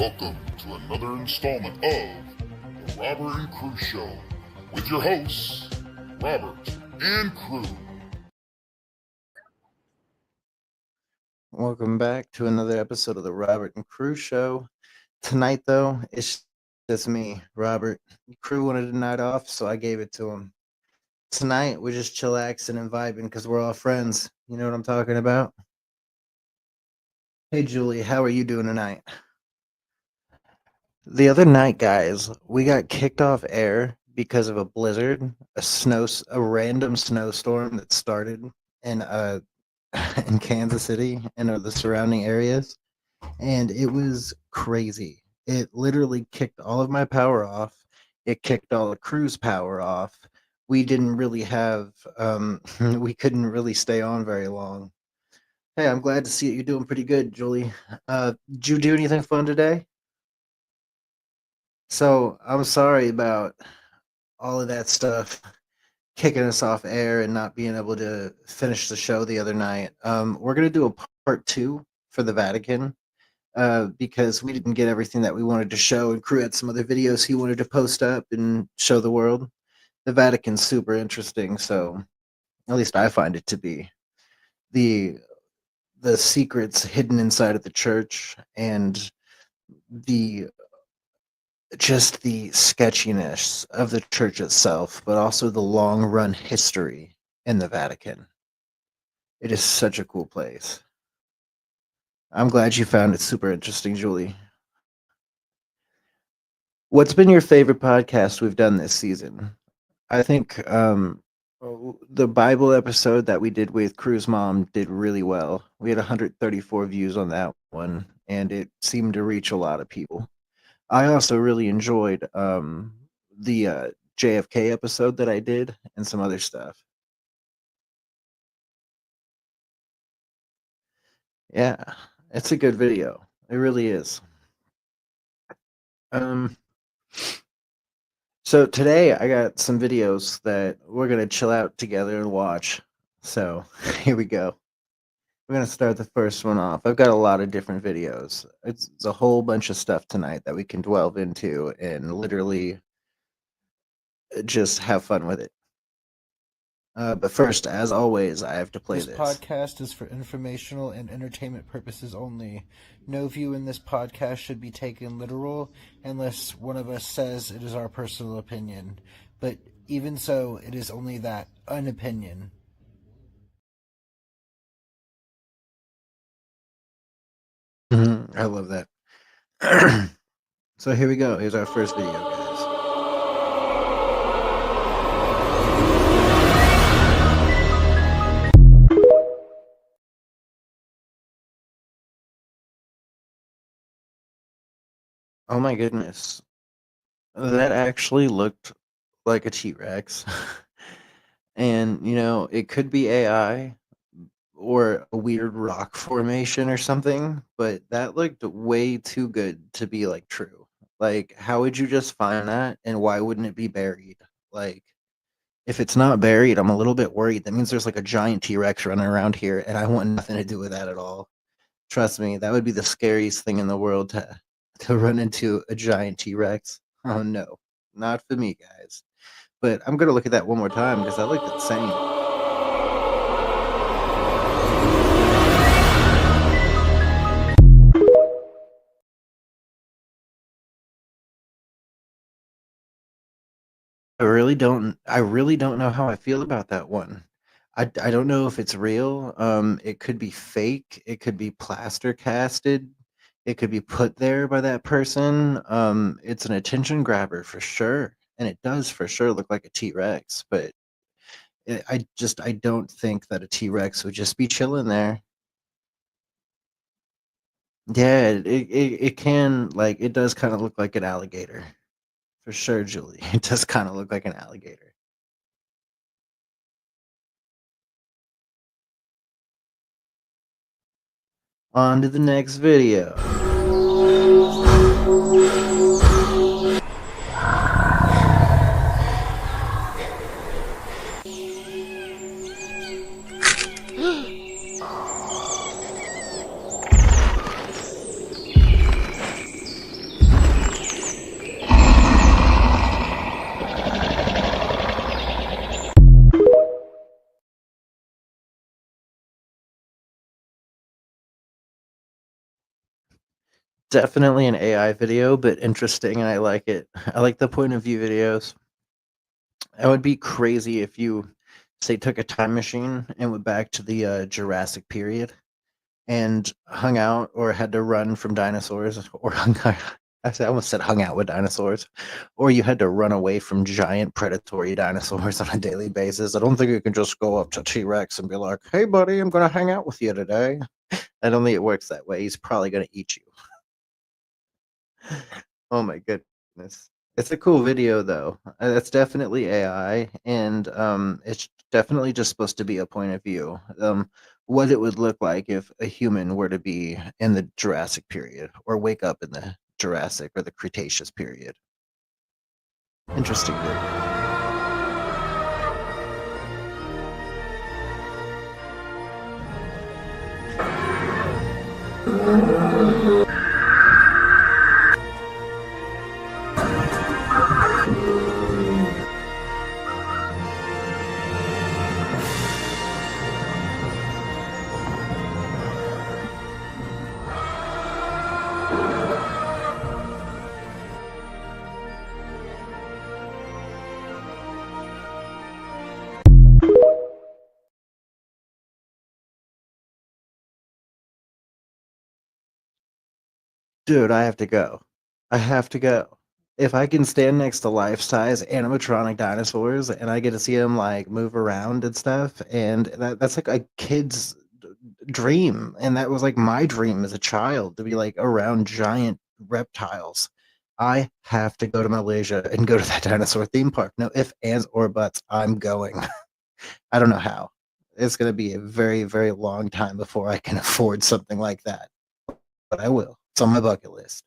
Welcome to another installment of the Robert and Crew Show with your hosts, Robert and Crew. Welcome back to another episode of the Robert and Crew Show. Tonight, though, it's just me, Robert. Crew wanted a night off, so I gave it to him. Tonight, we're just chillaxing and vibing because we're all friends. You know what I'm talking about? Hey, Julie, how are you doing tonight? The other night, guys, we got kicked off air because of a blizzard, a random snowstorm that started in in Kansas City and the surrounding areas, and it was crazy. It literally kicked all of my power off. It kicked all the crew's power off. We didn't really have we couldn't really stay on very long. Hey, I'm glad to see that you're doing pretty good, Julie. Did you do anything fun today? So I'm sorry about all of that stuff kicking us off air and not being able to finish the show the other night. We're gonna do a part two for the Vatican because we didn't get everything that we wanted to show, and Crew had some other videos he wanted to post up and show the world. The Vatican's super interesting, so at least I find it to be. The the secrets hidden inside of the church and the just the sketchiness of the church itself, but also the long run history in the Vatican. It is such a cool place. I'm glad you found it super interesting, Julie. What's been your favorite podcast we've done this season? I think the Bible episode that we did with Crew's mom did really well. We had 134 views on that one, and it seemed to reach a lot of people. I also really enjoyed the JFK episode that I did and some other stuff. Yeah, it's a good video. It really is. Um, so today I got some videos that we're gonna chill out together and watch. So here we go. We're gonna start the first one off. I've got a lot of different videos. It's a whole bunch of stuff tonight that we can delve into and literally just have fun with it. But first, as always, I have to play This podcast is for informational and entertainment purposes only. No view in this podcast should be taken literal unless one of us says it is our personal opinion. But even so, it is only that, an opinion. I love that. So here we go. Here's our first video, guys. Oh my goodness. That actually looked like a T-Rex. And, you know, it could be AI or a weird rock formation or something, but that looked way too good to be like true. Like, how would you just find that and why wouldn't it be buried? Like, if it's not buried, I'm a little bit worried. That means there's like a giant T-Rex running around here, and I want nothing to do with that at all. Trust me, that would be the scariest thing in the world to run into a giant T-Rex. Oh no, not for me, guys. But I'm gonna look at that one more time because that looked insane. I really don't know how I feel about that one. I don't know if it's real. It could be fake. It could be plaster casted. It could be put there by that person. It's an attention grabber for sure, and it does for sure look like a T-Rex. But I don't think that a T-Rex would just be chilling there. Yeah, it can like it does kind of look like an alligator. For sure, Julie. It does kind of look like an alligator. On to the next video. definitely an AI video, but interesting, and I like it. I like the point of view videos. It would be crazy if you, say, took a time machine and went back to the Jurassic period and hung out or had to run from dinosaurs or hung out. I almost said hung out with dinosaurs, or you had to run away from giant predatory dinosaurs on a daily basis. I don't think you can just go up to T Rex and be like, "Hey, buddy, I'm going to hang out with you today." I don't think it works that way. He's probably going to eat you. Oh my goodness. It's a cool video though. That's definitely AI, and it's definitely just supposed to be a point of view. What it would look like if a human were to be in the Jurassic period or wake up in the Jurassic or the Cretaceous period. Interesting video. Dude, I have to go. I have to go. If I can stand next to life-size animatronic dinosaurs and I get to see them like move around and stuff, and that's like a kid's dream, and that was like my dream as a child to be like around giant reptiles. I have to go to Malaysia and go to that dinosaur theme park. No ifs, ands, or buts. I'm going. I don't know how. It's going to be a very, very long time before I can afford something like that, but I will. It's on my bucket list.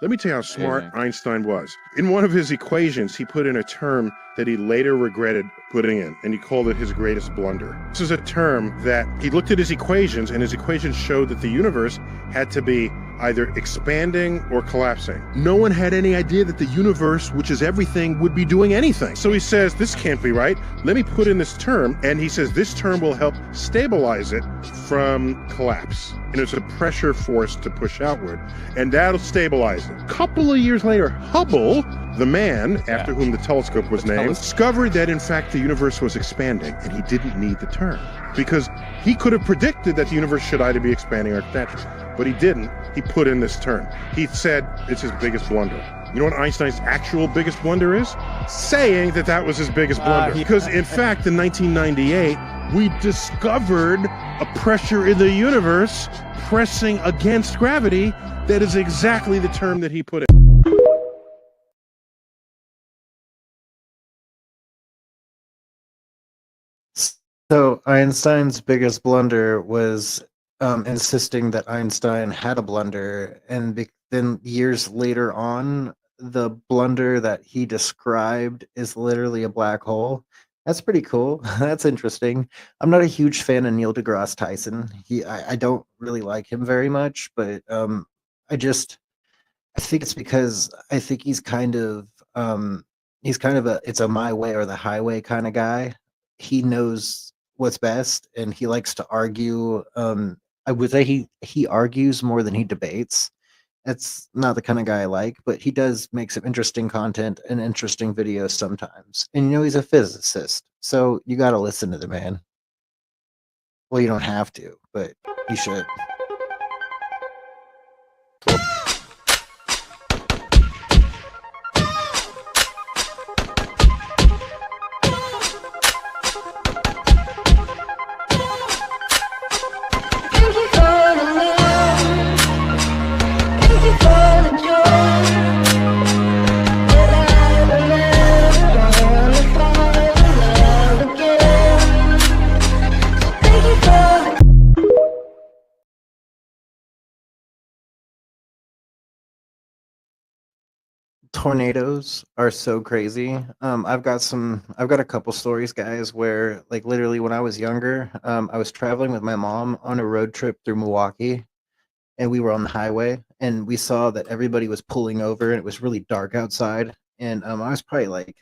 Let me tell you how smart Einstein was. In one of his equations, he put in a term that he later regretted putting in, and he called it his greatest blunder. This is a term that he looked at his equations, and his equations showed that the universe had to be either expanding or collapsing. No one had any idea that the universe, which is everything, would be doing anything. So he says, this can't be right. Let me put in this term, and he says this term will help stabilize it from collapse. And it's a pressure force to push outward, and that'll stabilize it. A couple of years later, Hubble, the man after whom the telescope was named, discovered that in fact the universe was expanding, and he didn't need the term because he could have predicted that the universe should either be expanding or contracting, but he didn't. He put in this term. He said it's his biggest blunder. You know what Einstein's actual biggest blunder is? Saying that that was his biggest blunder. Because in fact, in 1998, we discovered a pressure in the universe pressing against gravity that is exactly the term that he put in. So Einstein's biggest blunder was insisting that Einstein had a blunder, and then years later on, the blunder that he described is literally a black hole. That's pretty cool. That's interesting. I'm not a huge fan of Neil deGrasse Tyson. I don't really like him very much, but I just I think it's because I think he's kind of a it's a my way or the highway kind of guy. He knows what's best, and he likes to argue. I would say he argues more than he debates. That's not the kind of guy I like, but he does make some interesting content and interesting videos sometimes. And you know he's a physicist, so you got to listen to the man. Well, you don't have to, but you should. Tornadoes are so crazy. I've got a couple stories, guys, where like literally when I was younger, I was traveling with my mom on a road trip through Milwaukee, and we were on the highway, and we saw that everybody was pulling over, and it was really dark outside, and I was probably like,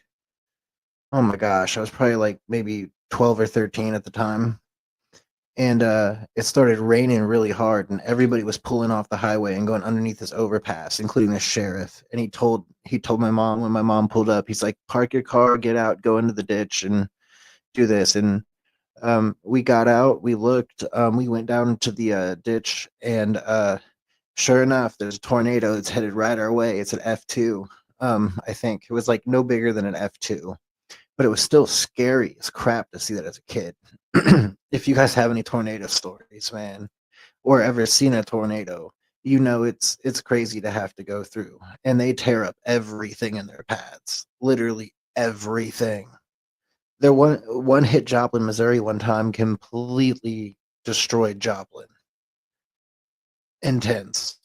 oh my gosh, I was probably like maybe 12 or 13 at the time, and it started raining really hard, and everybody was pulling off the highway and going underneath this overpass, including the sheriff. And he told my mom when my mom pulled up, he's like, "Park your car, get out, go into the ditch, and do this." And we got out, we looked, we went down to the ditch, and sure enough, there's a tornado that's headed right our way. It's an F2. I think it was like no bigger than an F2, but it was still scary as crap to see that as a kid. If you guys have any tornado stories, man, or ever seen a tornado, you know it's crazy to have to go through. And they tear up everything in their paths, literally everything. There one hit Joplin, Missouri one time, completely destroyed Joplin. Intense.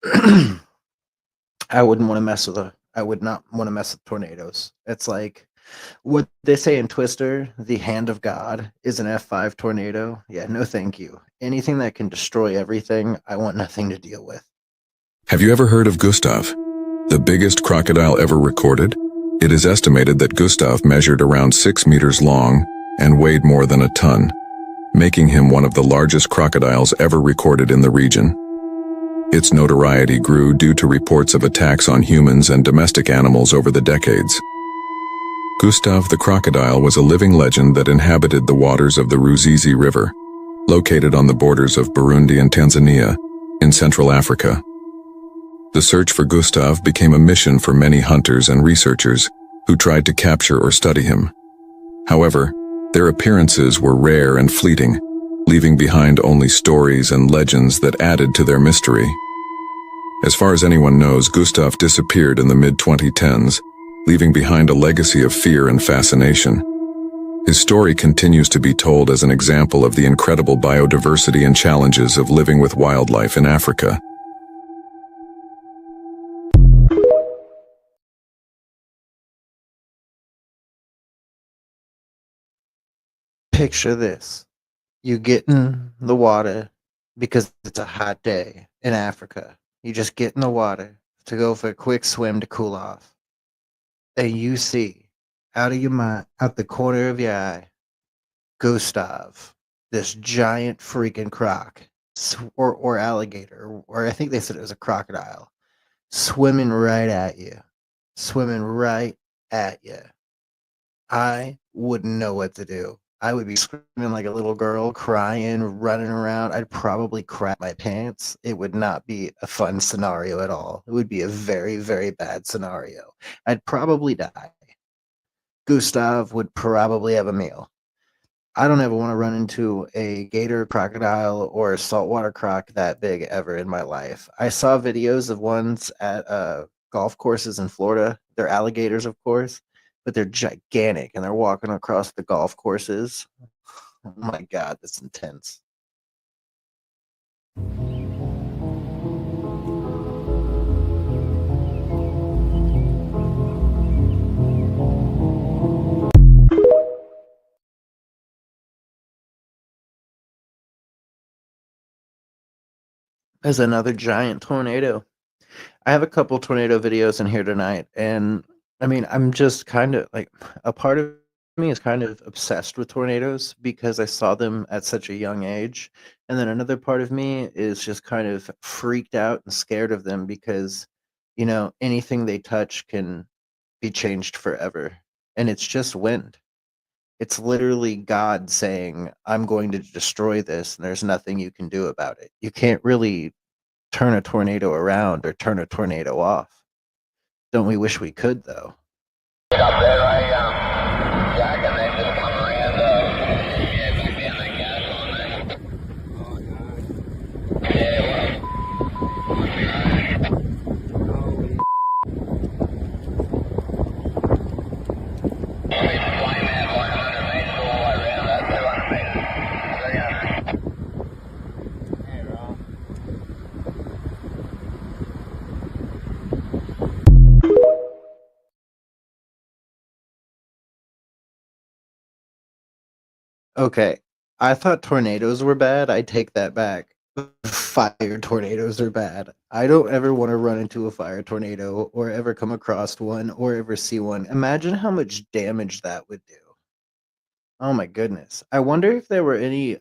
I wouldn't want to mess with I would not want to mess with tornadoes. It's like what they say in Twister, the hand of God is an F5 tornado. Yeah, no thank you. Anything that can destroy everything, I want nothing to deal with. Have you ever heard of Gustav, the biggest crocodile ever recorded? It is estimated that Gustav measured around 6 meters long and weighed more than a ton, making him one of the largest crocodiles ever recorded in the region. Its notoriety grew due to reports of attacks on humans and domestic animals over the decades. Gustav the crocodile was a living legend that inhabited the waters of the Ruzizi River, located on the borders of Burundi and Tanzania, in Central Africa. The search for Gustav became a mission for many hunters and researchers who tried to capture or study him. However, their appearances were rare and fleeting, leaving behind only stories and legends that added to their mystery. As far as anyone knows, Gustav disappeared in the mid-2010s, leaving behind a legacy of fear and fascination. His story continues to be told as an example of the incredible biodiversity and challenges of living with wildlife in Africa. Picture this. You get in the water because it's a hot day in Africa. You just get in the water to go for a quick swim to cool off. And you see, out of your mind, out the corner of your eye, Gustav, this giant freaking croc, or alligator, or I think they said it was a crocodile, swimming right at you. Swimming right at you. I wouldn't know what to do. I would be screaming like a little girl, crying, running around. I'd probably crap my pants. It would not be a fun scenario at all. It would be a very, very bad scenario. I'd probably die. Gustav would probably have a meal. I don't ever want to run into a gator, crocodile, or a saltwater croc that big ever in my life. I saw videos of ones at golf courses in Florida. They're alligators, of course, but they're gigantic and they're walking across the golf courses. Oh my God, that's intense. There's another giant tornado. I have a couple tornado videos in here tonight, and I mean, I'm just kind of like a part of me is kind of obsessed with tornadoes because I saw them at such a young age. And then another part of me is just kind of freaked out and scared of them because, anything they touch can be changed forever. And it's just wind. It's literally God saying, I'm going to destroy this, and there's nothing you can do about it. You can't really turn a tornado around or turn a tornado off. Don't we wish we could, though? Up there, Jack, and they just come around, yeah, back in the gas on there. Yeah, we flying that 100 meters all the way around, that's 200 meters. 300. Hey, Rob. Okay, I thought tornadoes were bad. I take that back. Fire tornadoes are bad. I don't ever want to run into a fire tornado or ever come across one or ever see one. Imagine how much damage that would do. Oh my goodness. I wonder if there were any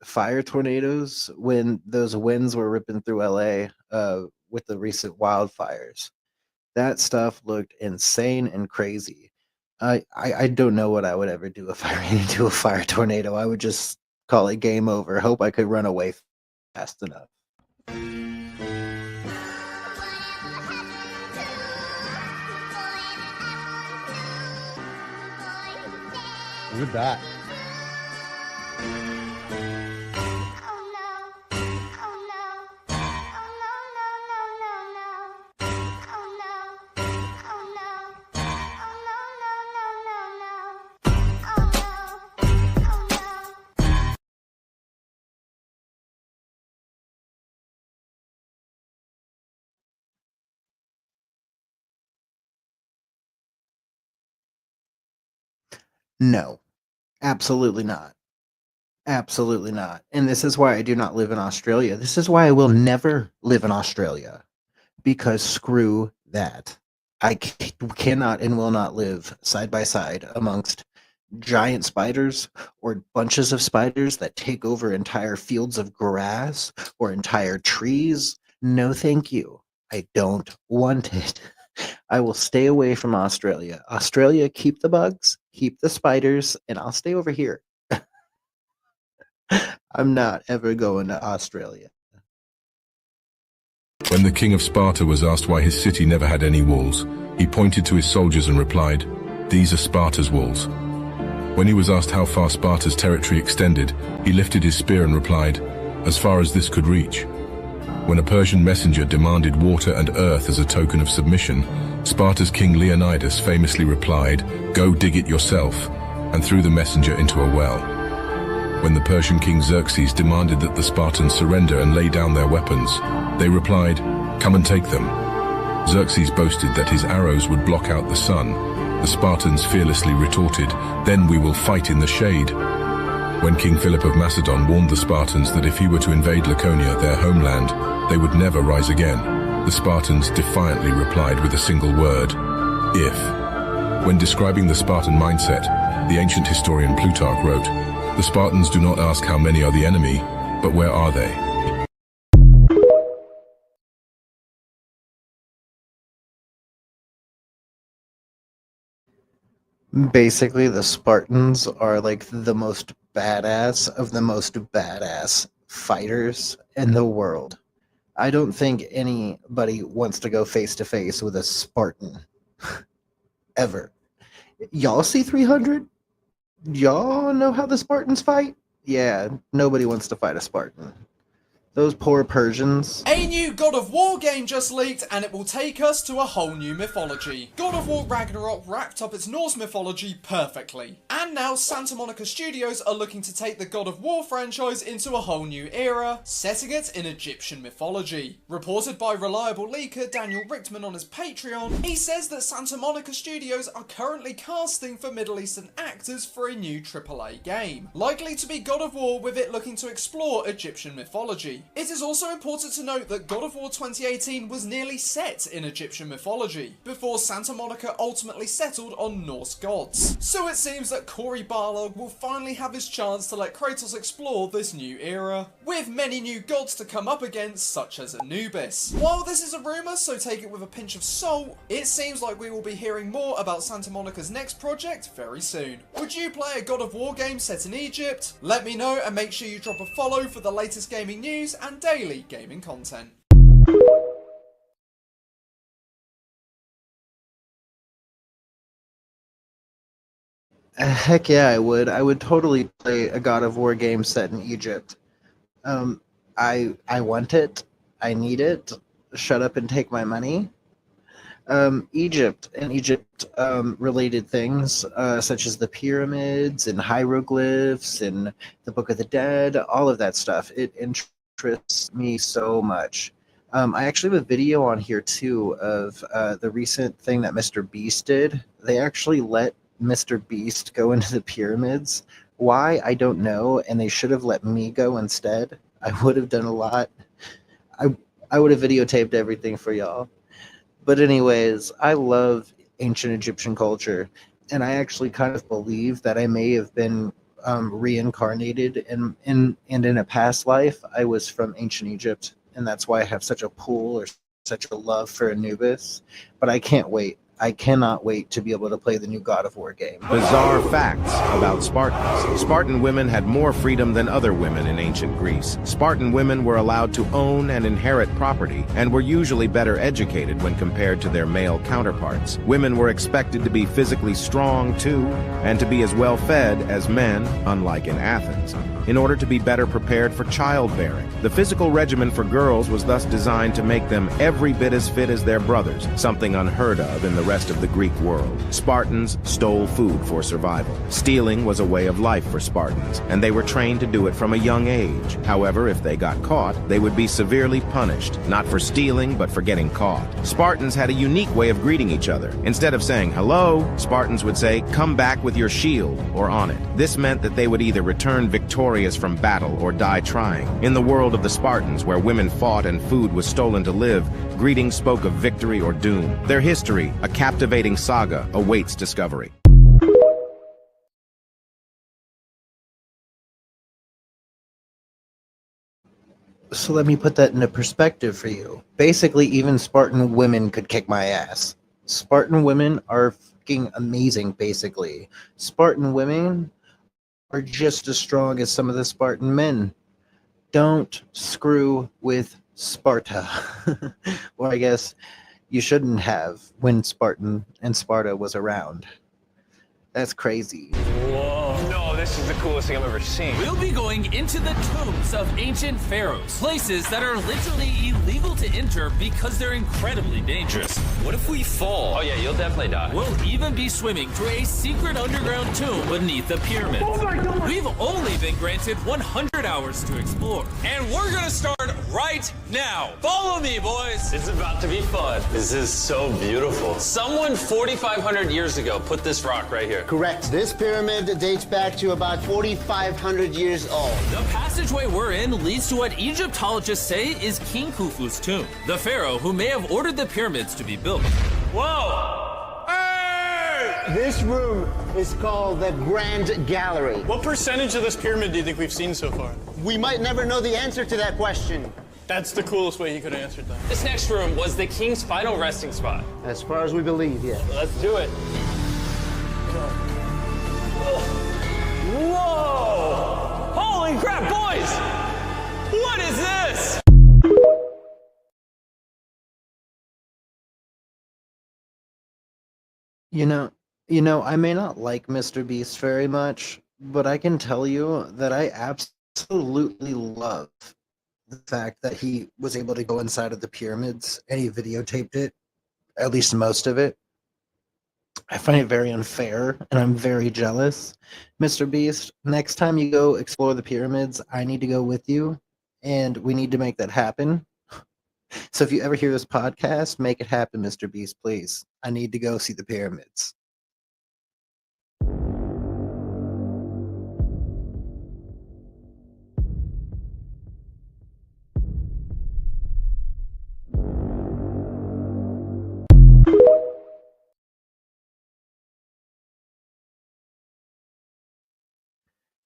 fire tornadoes when those winds were ripping through LA with the recent wildfires. That stuff looked insane and crazy. I don't know what I would ever do if I ran into a fire tornado. I would just call it game over. Hope I could run away fast enough. Look at that. No, absolutely not. Absolutely not. And this is why I do not live in Australia. This is why I will never live in Australia because screw that. Cannot and will not live side by side amongst giant spiders or bunches of spiders that take over entire fields of grass or entire trees. No, thank you. I don't want it. I will stay away from Australia. Australia, keep the bugs, keep the spiders, and I'll stay over here. I'm not ever going to Australia. When the king of Sparta was asked why his city never had any walls, he pointed to his soldiers and replied, "These are Sparta's walls." When he was asked how far Sparta's territory extended, he lifted his spear and replied, "As far as this could reach." When a Persian messenger demanded water and earth as a token of submission, Sparta's king Leonidas famously replied, "Go dig it yourself," and threw the messenger into a well. When the Persian king Xerxes demanded that the Spartans surrender and lay down their weapons, they replied, "Come and take them." Xerxes boasted that his arrows would block out the sun. The Spartans fearlessly retorted, "Then we will fight in the shade." When King Philip of Macedon warned the Spartans that if he were to invade Laconia, their homeland, they would never rise again, the Spartans defiantly replied with a single word, "If." When describing the Spartan mindset, the ancient historian Plutarch wrote, "The Spartans do not ask how many are the enemy, but where are they?" Basically, the Spartans are like the most badass of the most badass fighters in the world. I don't think anybody wants to go face to face with a Spartan ever. Y'all see 300? Y'all know how the Spartans fight? Yeah, nobody wants to fight a Spartan. Those poor Persians. A new God of War game just leaked, and it will take us to a whole new mythology. God of War Ragnarok wrapped up its Norse mythology perfectly. And now Santa Monica Studios are looking to take the God of War franchise into a whole new era, setting it in Egyptian mythology. Reported by reliable leaker Daniel Richtman on his Patreon, he says that Santa Monica Studios are currently casting for Middle Eastern actors for a new AAA game, likely to be God of War, with it looking to explore Egyptian mythology. It is also important to note that God of War 2018 was nearly set in Egyptian mythology, before Santa Monica ultimately settled on Norse gods. So it seems that Cory Barlog will finally have his chance to let Kratos explore this new era, with many new gods to come up against, such as Anubis. While this is a rumour, so take it with a pinch of salt, it seems like we will be hearing more about Santa Monica's next project very soon. Would you play a God of War game set in Egypt? Let me know, and make sure you drop a follow for the latest gaming news and daily gaming content. Heck yeah, I would. I would totally play a God of War game set in Egypt. I want it. I need it. Shut up and take my money. Egypt and Egypt related things, such as the pyramids and hieroglyphs and the Book of the Dead, all of that stuff. It interests me so much. I actually have a video on here too of the recent thing that Mr. Beast did. They actually let Mr. Beast go into the pyramids. Why, I don't know, and they should have let me go instead. I would have done a lot. I would have videotaped everything for y'all. But anyways, I love ancient Egyptian culture. and I actually kind of believe that I may have been reincarnated in a past life. I was from ancient Egypt, and that's why I have such a pull or such a love for Anubis. But I can't wait. I cannot wait to be able to play the new God of War game. Bizarre facts about Spartans. Spartan women had more freedom than other women in ancient Greece. Spartan women were allowed to own and inherit property and were usually better educated when compared to their male counterparts. Women were expected to be physically strong too, and to be as well fed as men, unlike in Athens, in order to be better prepared for childbearing. The physical regimen for girls was thus designed to make them every bit as fit as their brothers, something unheard of in the rest of the Greek world. Spartans stole food for survival. Stealing was a way of life for Spartans, and they were trained to do it from a young age. However, if they got caught, they would be severely punished, not for stealing, but for getting caught. Spartans had a unique way of greeting each other. Instead of saying hello, Spartans would say, "Come back with your shield," or on it. This meant that they would either return victorious from battle or die trying. In the world of the Spartans, where women fought and food was stolen to live, greetings spoke of victory or doom. Their history, a captivating saga, awaits discovery. So let me put that into perspective for you. Basically, even Spartan women could kick my ass. Spartan women are fucking amazing, basically. Spartan women are just as strong as some of the Spartan men. Don't screw with Sparta. Or I guess you shouldn't have when Spartan and Sparta was around. That's crazy. Whoa. No, this is the coolest thing I've ever seen. We'll be going into the tombs of ancient pharaohs, places that are literally illegal to enter because they're incredibly dangerous. What if we fall? Oh yeah, you'll definitely die. We'll even be swimming through a secret underground tomb beneath the pyramids. Oh my God. We've only been granted 100 hours to explore. And we're gonna start right now. Follow me, boys. It's about to be fun. This is so beautiful. Someone 4,500 years ago put this rock right here. Correct. This pyramid dates back to about 4,500 years old. The passageway we're in leads to what Egyptologists say is King Khufu's tomb, the pharaoh who may have ordered the pyramids to be built. Whoa! Hey! This room is called the Grand Gallery. What percentage of this pyramid do you think we've seen so far? We might never know the answer to that question. That's the coolest way he could have answered that. This next room was the king's final resting spot. As far as we believe, yes. Let's do it. Whoa! Holy crap, boys! What is this? You know, I may not like Mr. Beast very much, but I can tell you that I absolutely love the fact that he was able to go inside of the pyramids and he videotaped it, at least most of it. I find it very unfair and I'm very jealous. Mr. Beast, next time you go explore the pyramids, I need to go with you and we need to make that happen. So if you ever hear this podcast, make it happen, Mr. Beast, please. I need to go see the pyramids.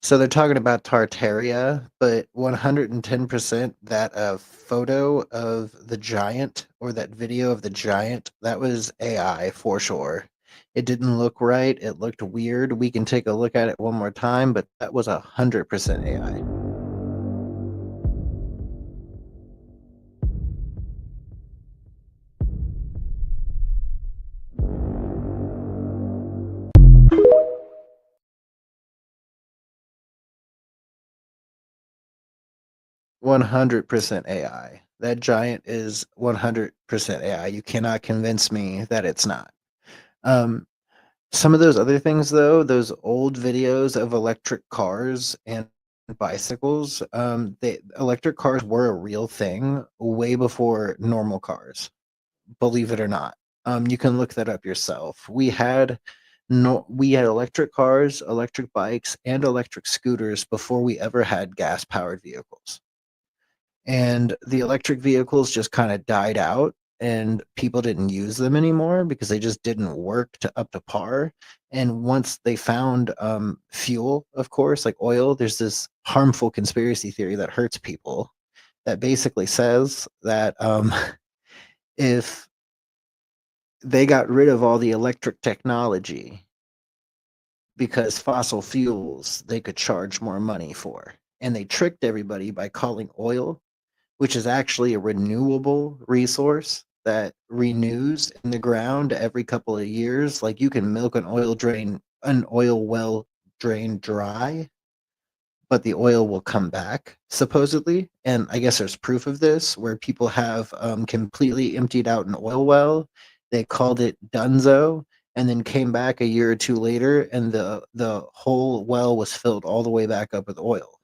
So they're talking about Tartaria, but 110% that photo of the giant or that video of the giant, that was AI for sure. It didn't look right. It looked weird. We can take a look at it one more time, but that was 100% AI. %100% AI. That giant is 100% AI. You cannot convince me that it's not. Some of those other things, though, those old videos of electric cars and bicycles, electric cars were a real thing way before normal cars, believe it or not. You can look that up yourself. We had electric cars, electric bikes, and electric scooters before we ever had gas-powered vehicles. And the electric vehicles just kind of died out and people didn't use them anymore because they just didn't work up to par. And once they found fuel, of course, like oil, there's this harmful conspiracy theory that hurts people that basically says that if they got rid of all the electric technology because fossil fuels they could charge more money for, and they tricked everybody by calling oil, which is actually a renewable resource that renews in the ground every couple of years. Like you can milk an oil well drain dry, but the oil will come back supposedly. And I guess there's proof of this where people have completely emptied out an oil well. They called it Dunzo, and then came back a year or two later, and the whole well was filled all the way back up with oil.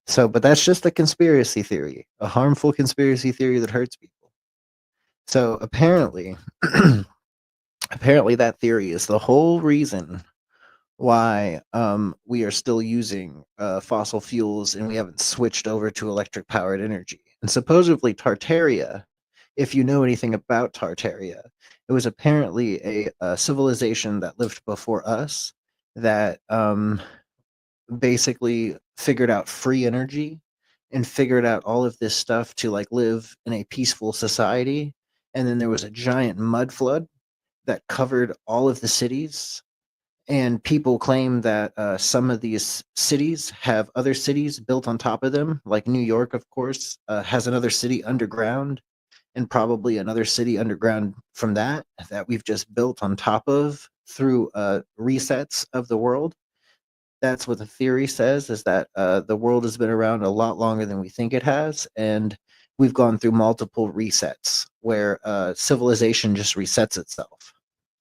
So, but that's just a conspiracy theory, a harmful conspiracy theory that hurts people. So apparently, apparently that theory is the whole reason why we are still using fossil fuels and we haven't switched over to electric powered energy. And supposedly Tartaria, if you know anything about Tartaria, it was apparently a civilization that lived before us that basically figured out free energy and figured out all of this stuff to like live in a peaceful society. And then there was a giant mud flood that covered all of the cities. And people claim that some of these cities have other cities built on top of them, like New York, of course, has another city underground, and probably another city underground from that we've just built on top of through resets of the world. That's what the theory says, is that the world has been around a lot longer than we think it has, and we've gone through multiple resets where civilization just resets itself.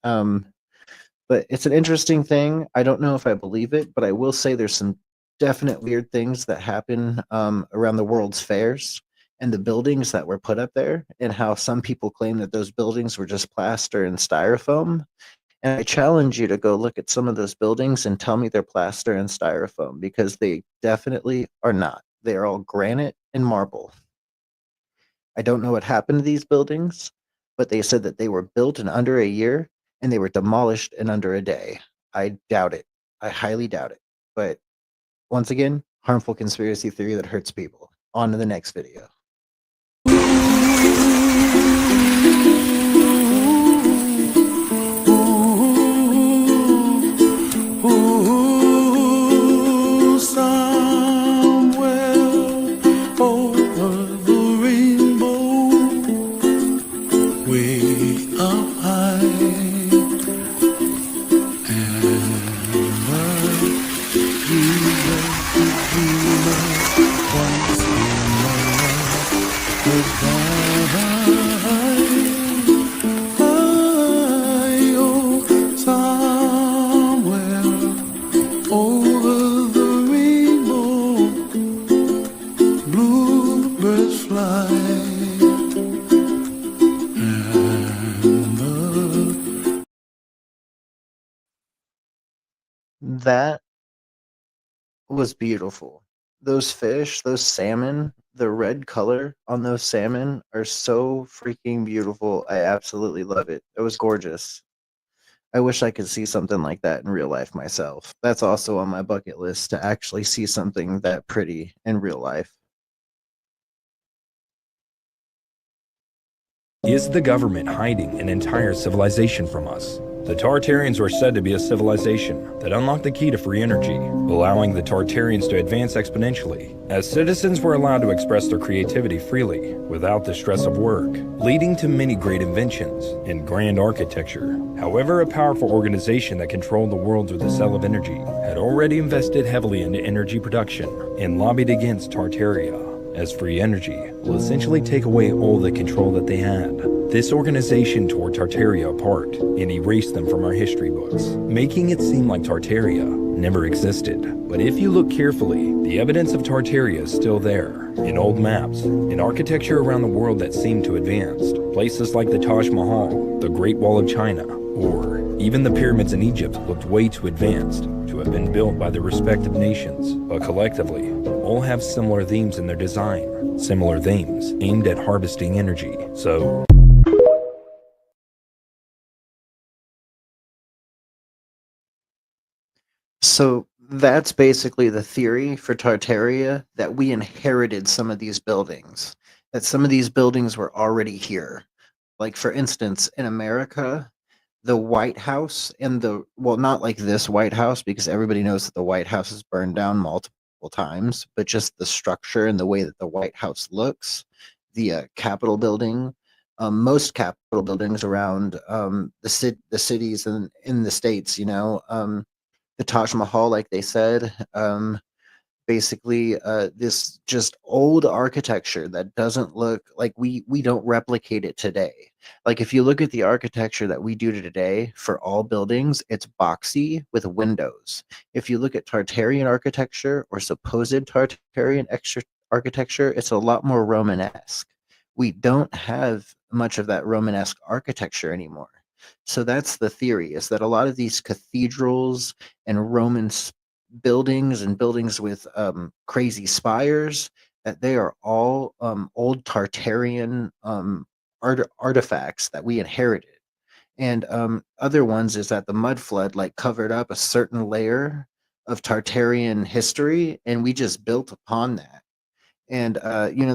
But it's an interesting thing. I don't know if I believe it, but I will say there's some definite weird things that happen around the world's fairs and the buildings that were put up there, and how some people claim that those buildings were just plaster and styrofoam. And I challenge you to go look at some of those buildings and tell me they're plaster and styrofoam, because they definitely are not. They are all granite and marble. I don't know what happened to these buildings, but they said that they were built in under a year and they were demolished in under a day. I doubt it. I highly doubt it. But once again, harmful conspiracy theory that hurts people. On to the next video. That was beautiful. Those fish, those salmon, the red color on those salmon are so freaking beautiful. I absolutely love it. It was gorgeous. I wish I could see something like that in real life myself. That's also on my bucket list, to actually see something that pretty in real life. Is the government hiding an entire civilization from us? The Tartarians were said to be a civilization that unlocked the key to free energy, allowing the Tartarians to advance exponentially, as citizens were allowed to express their creativity freely, without the stress of work, leading to many great inventions and grand architecture. However, a powerful organization that controlled the world with a cell of energy had already invested heavily into energy production and lobbied against Tartaria, as free energy will essentially take away all the control that they had. This organization tore Tartaria apart and erased them from our history books, making it seem like Tartaria never existed. But if you look carefully, the evidence of Tartaria is still there, in old maps, in architecture around the world that seemed to advance, places like the Taj Mahal, the Great Wall of China, or even the pyramids in Egypt looked way too advanced to have been built by their respective nations, but collectively, all have similar themes in their design, similar themes aimed at harvesting energy. So So that's basically the theory for Tartaria, that we inherited some of these buildings, that some of these buildings were already here. Like, for instance, in America, the White House and not like this White House, because everybody knows that the White House is burned down multiple times, but just the structure and the way that the White House looks, the Capitol building, most Capitol buildings around the cities and in the states, the Taj Mahal, like they said, basically this just old architecture that doesn't look like we don't replicate it today. Like, if you look at the architecture that we do today for all buildings, it's boxy with windows. If you look at Tartarian architecture or supposed Tartarian architecture, it's a lot more Romanesque. We don't have much of that Romanesque architecture anymore. So that's the theory, is that a lot of these cathedrals and Roman buildings and buildings with crazy spires, that they are all old Tartarian artifacts that we inherited. And other ones is that the mud flood like covered up a certain layer of Tartarian history, and we just built upon that. And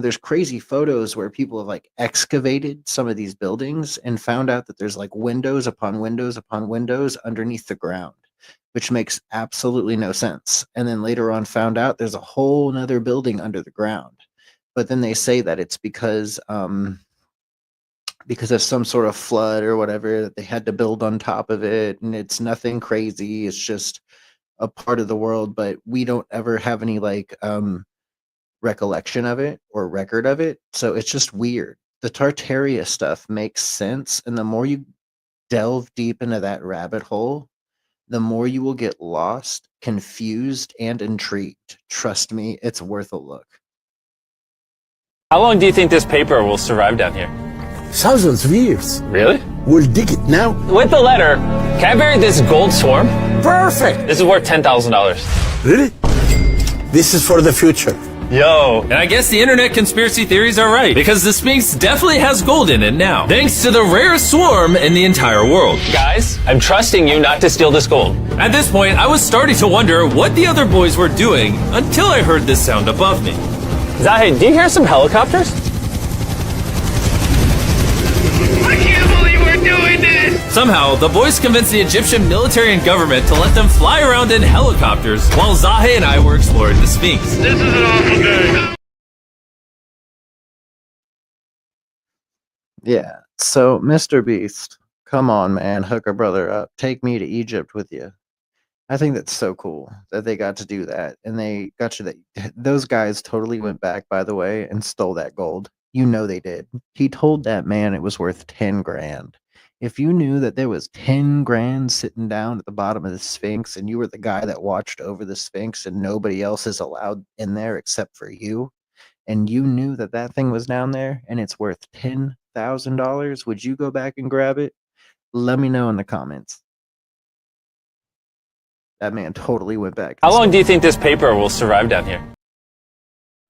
there's crazy photos where people have like excavated some of these buildings and found out that there's like windows upon windows upon windows underneath the ground, which makes absolutely no sense. And then later on found out there's a whole nother building under the ground. But then they say that it's because of some sort of flood or whatever, that they had to build on top of it. And it's nothing crazy. It's just a part of the world, but we don't ever have any like recollection of it or record of it. So it's just weird. The Tartaria stuff makes sense. And the more you delve deep into that rabbit hole, the more you will get lost, confused, and intrigued. Trust me, it's worth a look. How long do you think this paper will survive down here? Thousands of years. Really? We'll dig it now. With the letter, can I bury this gold swarm? Perfect. This is worth $10,000. Really? This is for the future. Yo, and I guess the internet conspiracy theories are right, because the Sphinx definitely has gold in it now, thanks to the rarest swarm in the entire world. Guys, I'm trusting you not to steal this gold. At this point, I was starting to wonder what the other boys were doing until I heard this sound above me. Zahe, do you hear some helicopters? I can't believe we're doing this! Somehow, the boys convinced the Egyptian military and government to let them fly around in helicopters while Zahe and I were exploring the Sphinx. This is an awful day. Yeah. So, Mr. Beast, come on, man, hook a brother up. Take me to Egypt with you. I think that's so cool that they got to do that. And they got to that. Those guys totally went back, by the way, and stole that gold. You know they did. He told that man it was worth 10 grand. If you knew that there was 10 grand sitting down at the bottom of the Sphinx, and you were the guy that watched over the Sphinx and nobody else is allowed in there except for you, and you knew that that thing was down there and it's worth $10,000, would you go back and grab it? Let me know in the comments. That man totally went back. How long do you think this paper will survive down here?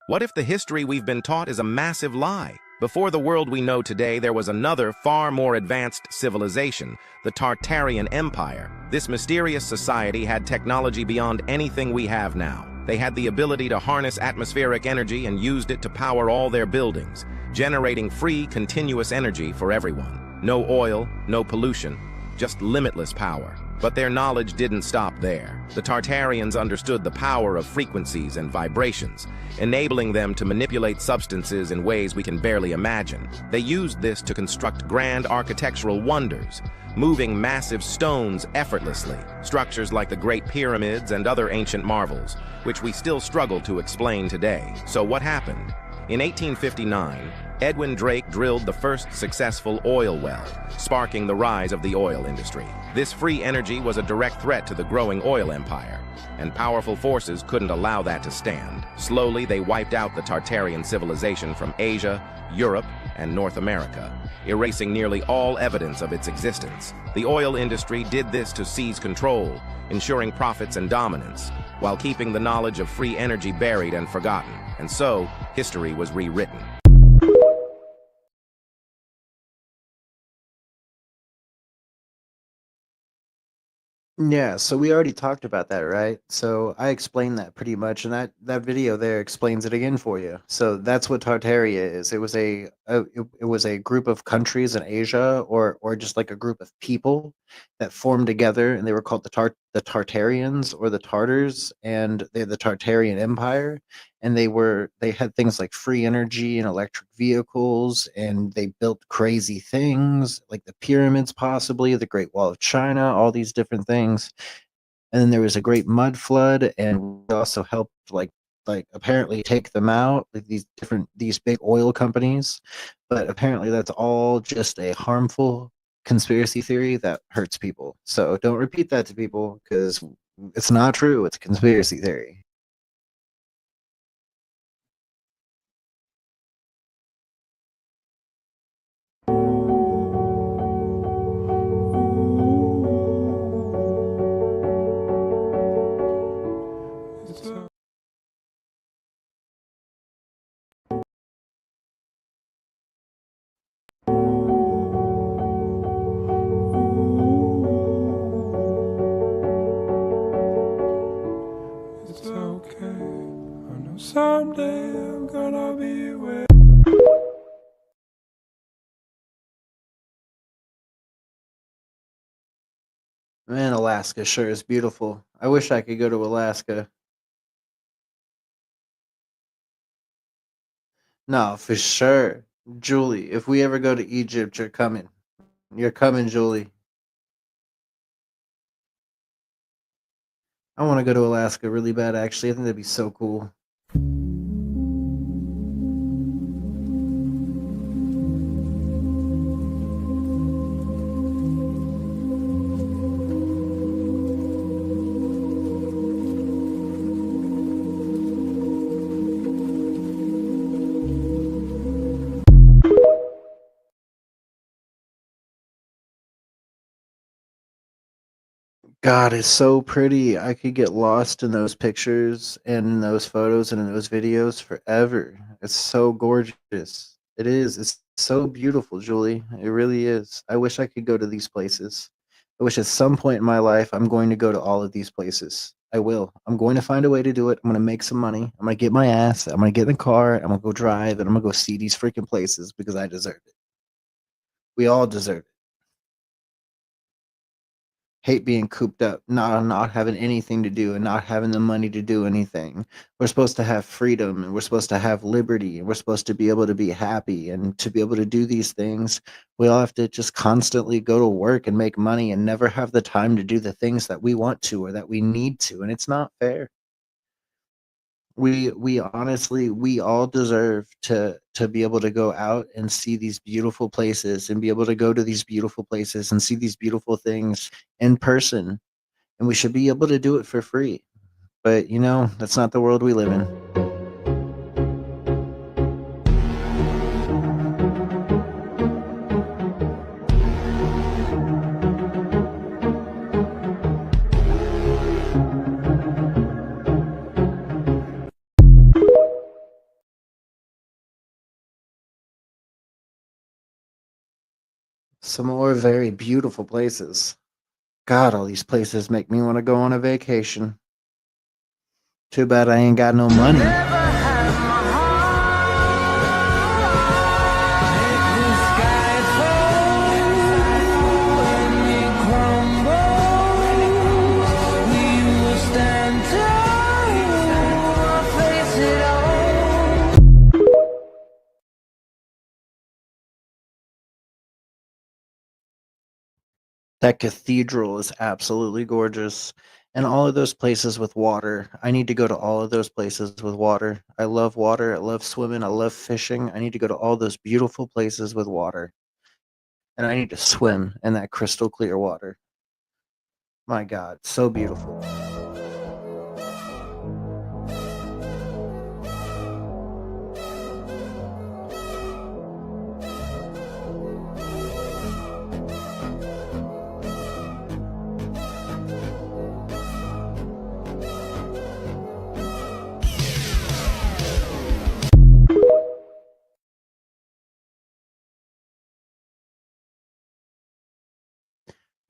What if the history we've been taught is a massive lie? Before the world we know today, there was another, far more advanced civilization, the Tartarian Empire. This mysterious society had technology beyond anything we have now. They had the ability to harness atmospheric energy and used it to power all their buildings, generating free, continuous energy for everyone. No oil, no pollution, just limitless power. But their knowledge didn't stop there. The Tartarians understood the power of frequencies and vibrations, enabling them to manipulate substances in ways we can barely imagine. They used this to construct grand architectural wonders, moving massive stones effortlessly, structures like the Great Pyramids and other ancient marvels, which we still struggle to explain today. So what happened? In 1859, Edwin Drake drilled the first successful oil well, sparking the rise of the oil industry. This free energy was a direct threat to the growing oil empire, and powerful forces couldn't allow that to stand. Slowly, they wiped out the Tartarian civilization from Asia, Europe, and North America, erasing nearly all evidence of its existence. The oil industry did this to seize control, ensuring profits and dominance, while keeping the knowledge of free energy buried and forgotten. And so, history was rewritten. Yeah, so we already talked about that, right? So I explained that pretty much, and that video there explains it again for you. So that's what Tartaria is. It was a group of countries in Asia, or just like a group of people that formed together, and they were called the Tartarians or the Tartars, and they're the Tartarian Empire, and they had things like free energy and electric vehicles, and they built crazy things like the pyramids, possibly the Great Wall of China, all these different things. And then there was a great mud flood, and we also helped like apparently take them out, like these big oil companies. But apparently that's all just a harmful conspiracy theory that hurts people. So don't repeat that to people because it's not true. It's a conspiracy theory. It's okay. I know someday I'm gonna be with. Man, Alaska sure is beautiful. I wish I could go to Alaska. No, for sure. Julie, if we ever go to Egypt, you're coming. You're coming, Julie. I want to go to Alaska really bad, actually. I think that'd be so cool. God, it's so pretty. I could get lost in those pictures and in those photos and in those videos forever. It's so gorgeous. It is. It's so beautiful, Julie. It really is. I wish I could go to these places. I wish at some point in my life I'm going to go to all of these places. I will. I'm going to find a way to do it. I'm going to make some money. I'm going to get my ass. I'm going to get in the car. I'm going to go drive and I'm going to go see these freaking places because I deserve it. We all deserve it. Hate being cooped up, not having anything to do and not having the money to do anything. We're supposed to have freedom and we're supposed to have liberty and we're supposed to be able to be happy and to be able to do these things. We all have to just constantly go to work and make money and never have the time to do the things that we want to or that we need to, and it's not fair. We honestly, we all deserve to be able to go out and see these beautiful places and be able to go to these beautiful places and see these beautiful things in person, and we should be able to do it for free. But that's not the world we live in. Some more very beautiful places. God, all these places make me want to go on a vacation. Too bad I ain't got no money. That cathedral is absolutely gorgeous. And all of those places with water. I need to go to all of those places with water. I love water. I love swimming. I love fishing. I need to go to all those beautiful places with water. And I need to swim in that crystal clear water. My God, so beautiful.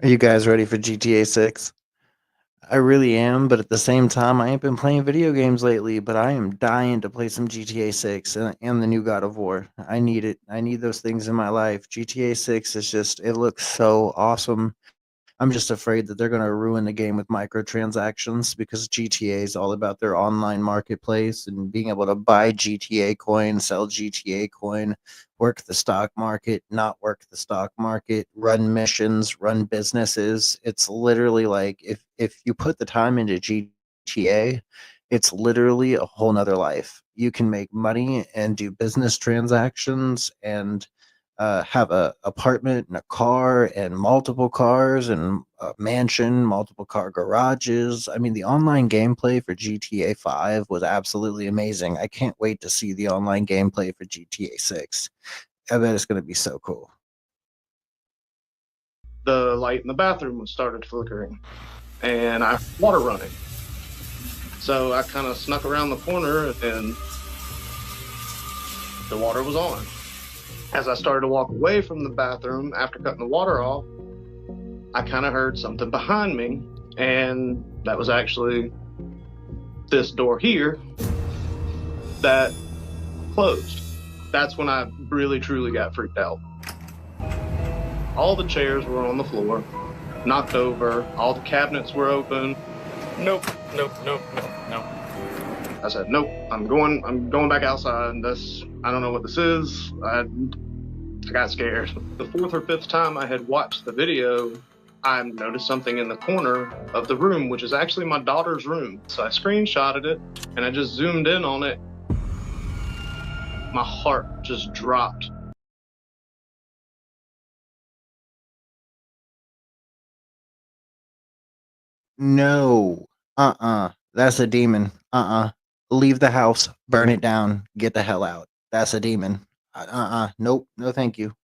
Are you guys ready for GTA 6? I really am, but at the same time, I ain't been playing video games lately, but I am dying to play some GTA 6 and the new God of War. I need it. I need those things in my life. GTA 6 is just, it looks so awesome. I'm just afraid that they're going to ruin the game with microtransactions because GTA is all about their online marketplace and being able to buy GTA coin, sell GTA coin, work the stock market, not work the stock market, run missions, run businesses. It's literally like if you put the time into GTA, it's literally a whole nother life. You can make money and do business transactions and have a apartment and a car and multiple cars and a mansion, multiple car garages. I mean, the online gameplay for GTA 5 was absolutely amazing. I can't wait to see the online gameplay for GTA 6. I bet it's going to be so cool. The light in the bathroom started flickering, and I heard water running. So I kind of snuck around the corner, and the water was on. As I started to walk away from the bathroom after cutting the water off, I kind of heard something behind me, and that was actually this door here that closed. That's when I really, truly got freaked out. All the chairs were on the floor, knocked over, all the cabinets were open. Nope. I said, nope, I'm going back outside. I don't know what this is. I got scared. The fourth or fifth time I had watched the video, I noticed something in the corner of the room, which is actually my daughter's room. So I screenshotted it and I just zoomed in on it. My heart just dropped. No. That's a demon. Leave the house, burn it down, get the hell out. That's a demon. Nope, no thank you.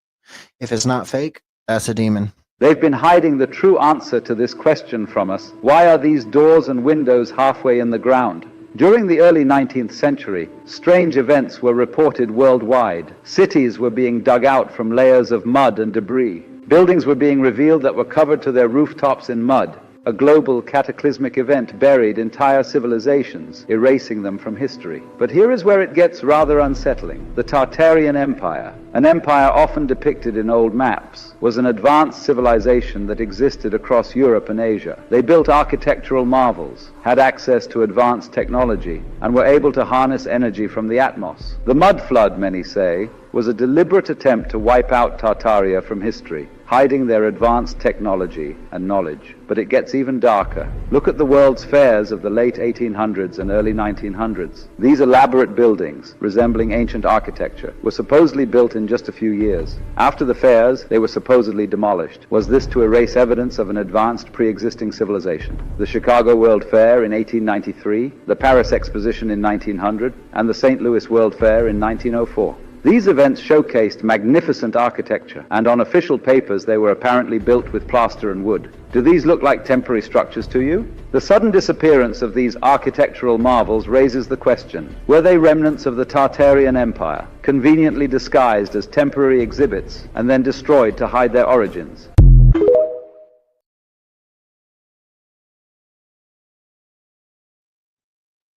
If it's not fake, that's a demon. They've been hiding the true answer to this question from us. Why are these doors and windows halfway in the ground? During the early 19th century, strange events were reported worldwide. Cities were being dug out from layers of mud and debris. Buildings were being revealed that were covered to their rooftops in mud. A global cataclysmic event buried entire civilizations, erasing them from history. But here is where it gets rather unsettling. The Tartarian Empire, an empire often depicted in old maps, was an advanced civilization that existed across Europe and Asia. They built architectural marvels, had access to advanced technology, and were able to harness energy from the atmos. The mud flood, many say, was a deliberate attempt to wipe out Tartaria from history, hiding their advanced technology and knowledge. But it gets even darker. Look at the world's fairs of the late 1800s and early 1900s. These elaborate buildings, resembling ancient architecture, were supposedly built in just a few years. After the fairs, they were supposedly demolished. Was this to erase evidence of an advanced pre-existing civilization? The Chicago World Fair in 1893, the Paris Exposition in 1900, and the St. Louis World Fair in 1904. These events showcased magnificent architecture, and on official papers they were apparently built with plaster and wood. Do these look like temporary structures to you? The sudden disappearance of these architectural marvels raises the question, were they remnants of the Tartarian Empire, conveniently disguised as temporary exhibits and then destroyed to hide their origins?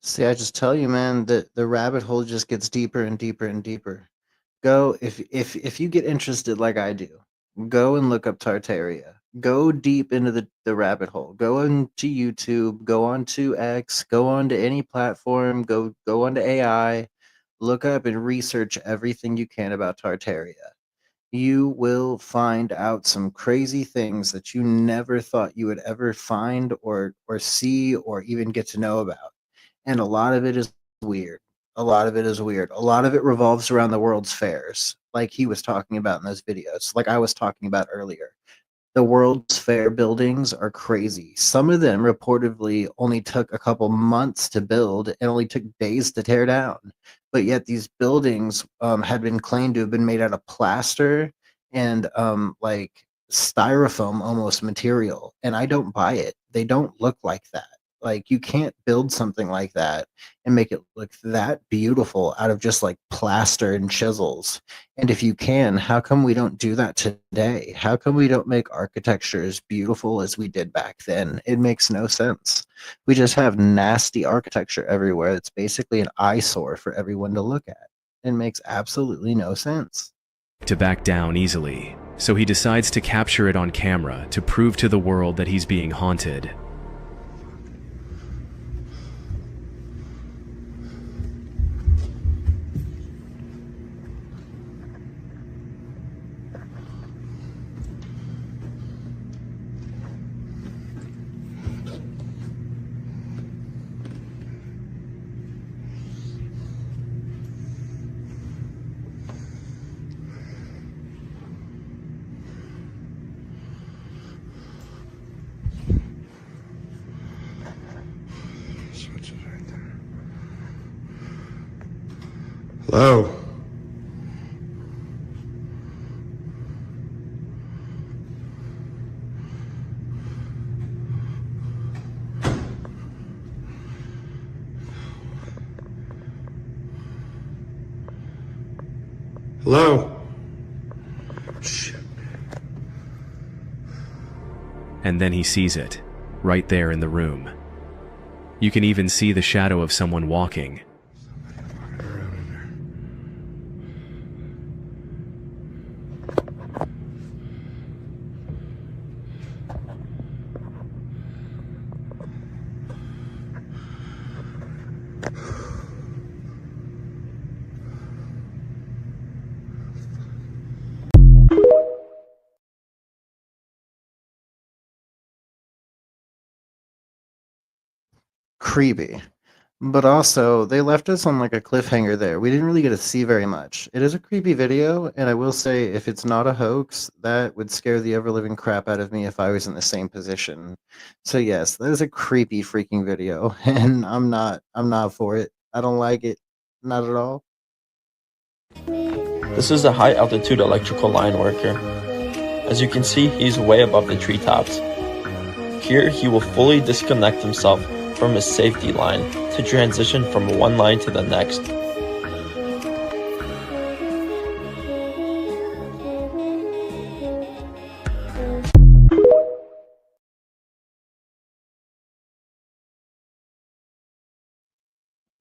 See, I just tell you, man, that the rabbit hole just gets deeper and deeper and deeper. Go if you get interested like I do, go and look up Tartaria. Go deep into the rabbit hole. Go into YouTube, go onto X, go onto any platform, go onto AI, look up and research everything you can about Tartaria. You will find out some crazy things that you never thought you would ever find or see or even get to know about. And a lot of it is weird. A lot of it is weird. A lot of it revolves around the world's fairs, like he was talking about in those videos, like I was talking about earlier. The World's Fair buildings are crazy. Some of them reportedly only took a couple months to build and only took days to tear down. But yet these buildings had been claimed to have been made out of plaster and like styrofoam almost material. And I don't buy it. They don't look like that. Like, you can't build something like that and make it look that beautiful out of just like plaster and chisels. And if you can, how come we don't do that today? How come we don't make architecture as beautiful as we did back then? It makes no sense. We just have nasty architecture everywhere. It's basically an eyesore for everyone to look at. It makes absolutely no sense. To back down easily, so he decides to capture it on camera to prove to the world that he's being haunted. Hello? Hello? Shit. And then he sees it, right there in the room. You can even see the shadow of someone walking. Creepy. But also, they left us on like a cliffhanger there. We didn't really get to see very much. It is a creepy video, and I will say, if it's not a hoax, that would scare the ever living crap out of me if I was in the same position. So yes, that is a creepy freaking video, and I'm not for it. I don't like it, not at all. This is a high altitude electrical line worker. As you can see, he's way above the treetops. Here, he will fully disconnect himself from his safety line to transition from one line to the next.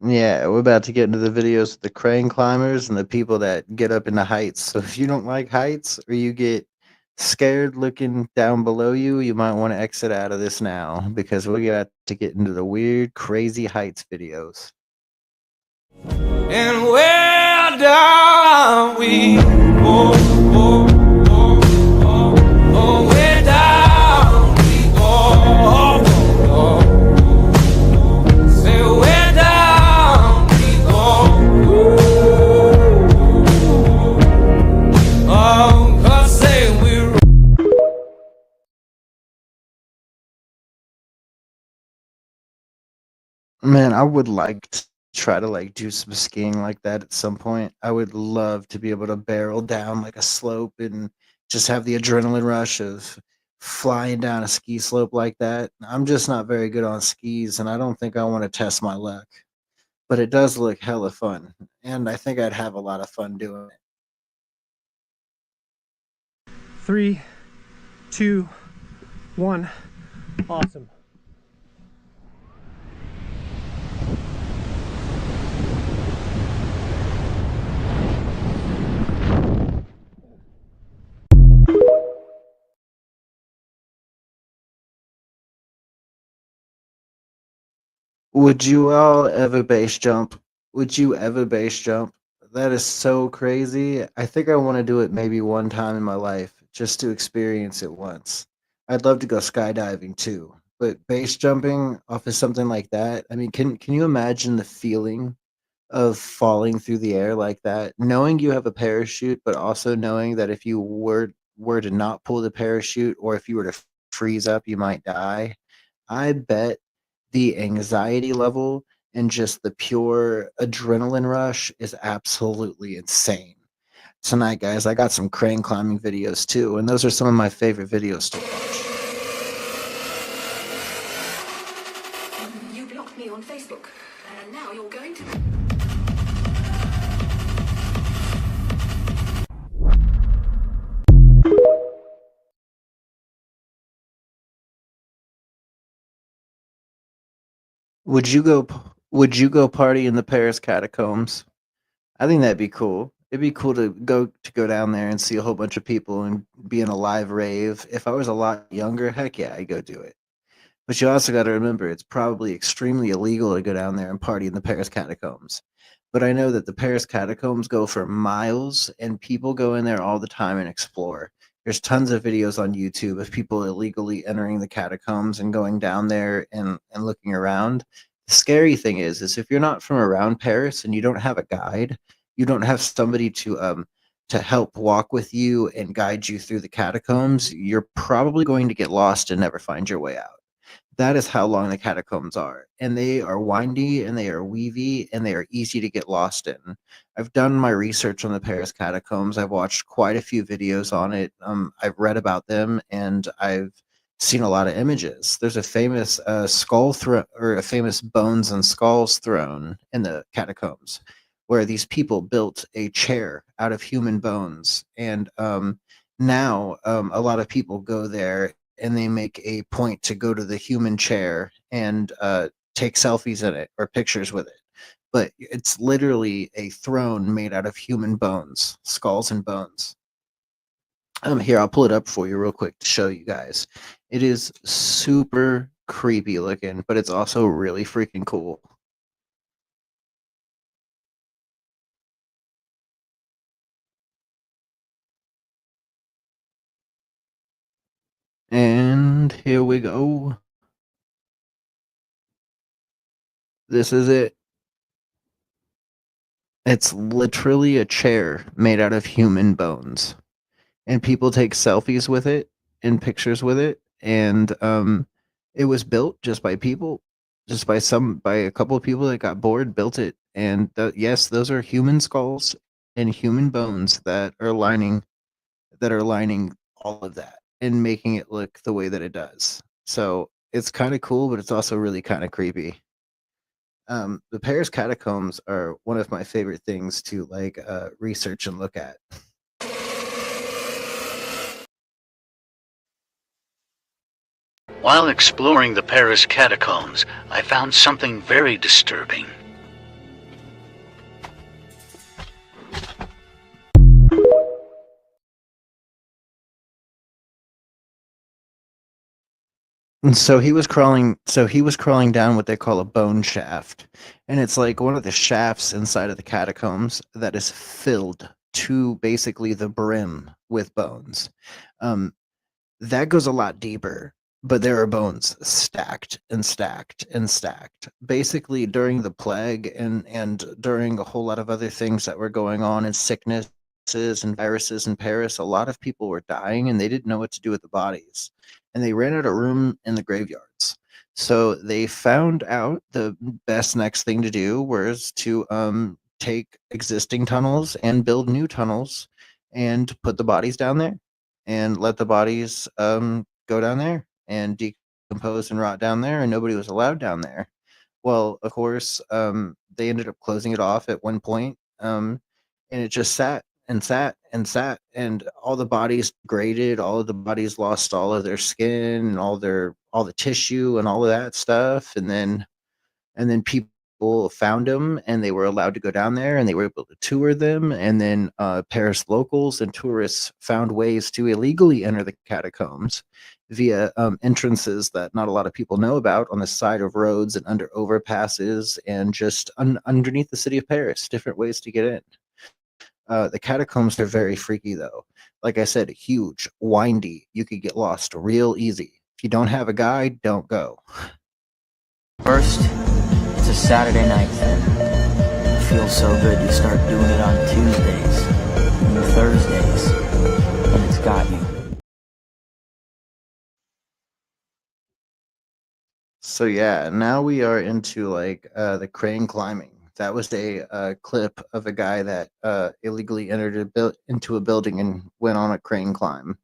Yeah, we're about to get into the videos of the crane climbers and the people that get up in the heights. So if you don't like heights or you get scared looking down below you, you might want to exit out of this now, because we got to get into the weird, crazy heights videos. And where down we go, where down we go, say where down we go, oh, 'cause say we're Man, I would like to try to like do some skiing like that at some point. I would love to be able to barrel down like a slope and just have the adrenaline rush of flying down a ski slope like that. I'm just not very good on skis, and I don't think I want to test my luck. But it does look hella fun, and I think I'd have a lot of fun doing it. 3, 2, 1. Awesome. Would you all ever base jump? Would you ever base jump? That is so crazy. I think I want to do it maybe one time in my life just to experience it once. I'd love to go skydiving too, but base jumping off of something like that, I mean, can you imagine the feeling of falling through the air like that, knowing you have a parachute, but also knowing that if you were to not pull the parachute, or if you were to freeze up, you might die? I bet the anxiety level and just the pure adrenaline rush is absolutely insane. Tonight, guys, I got some crane climbing videos too, and those are some of my favorite videos to watch. Would you go? Would you go party in the Paris catacombs? I think that'd be cool. It'd be cool to go down there and see a whole bunch of people and be in a live rave. If I was a lot younger, heck yeah, I'd go do it. But you also got to remember, it's probably extremely illegal to go down there and party in the Paris catacombs. But I know that the Paris catacombs go for miles, and people go in there all the time and explore. There's tons of videos on YouTube of people illegally entering the catacombs and going down there and looking around. The scary thing is if you're not from around Paris and you don't have a guide, you don't have somebody to help walk with you and guide you through the catacombs, you're probably going to get lost and never find your way out. That is how long the catacombs are, and they are windy, and they are weavy, and they are easy to get lost in. I've done my research on the Paris catacombs. I've watched quite a few videos on it. I've read about them, and I've seen a lot of images. There's a famous skull throne, or a famous bones and skulls throne in the catacombs, where these people built a chair out of human bones, and now a lot of people go there and they make a point to go to the human chair and take selfies in it or pictures with it. But it's literally a throne made out of human bones, skulls and bones. Here, I'll pull it up for you real quick to show you guys. It is super creepy looking, but it's also really freaking cool. And here we go. This is it. It's literally a chair made out of human bones. And people take selfies with it and pictures with it. And it was built just by people, just by a couple of people that got bored, built it. And yes, those are human skulls and human bones that are lining all of that and making it look the way that it does. So it's kind of cool, but it's also really kind of creepy. The Paris catacombs are one of my favorite things to research and look at. While exploring the Paris catacombs, I found something very disturbing. And so he was crawling down what they call a bone shaft. And it's like one of the shafts inside of the catacombs that is filled to basically the brim with bones. That goes a lot deeper, but there are bones stacked and stacked and stacked. Basically, during the plague and during a whole lot of other things that were going on in sicknesses and viruses in Paris, a lot of people were dying and they didn't know what to do with the bodies. And they ran out of room in the graveyards. So they found out the best next thing to do was to take existing tunnels and build new tunnels and put the bodies down there and let the bodies go down there and decompose and rot down there, and nobody was allowed down there. Well, of course, they ended up closing it off at one point, and it just sat and sat and sat, and all the bodies degraded, all of the bodies lost all of their skin and all the tissue and all of that stuff, and then people found them and they were allowed to go down there and they were able to tour them, and then Paris locals and tourists found ways to illegally enter the catacombs via entrances that not a lot of people know about on the side of roads and under overpasses and just underneath the city of Paris, different ways to get in. The catacombs are very freaky, though. Like I said, huge, windy. You could get lost real easy. If you don't have a guide, don't go. First, it's a Saturday night thing. It feels so good you start doing it on Tuesdays and Thursdays, and it's got you. So yeah, now we are into the crane climbing. That was a clip of a guy that illegally entered into a building and went on a crane climb.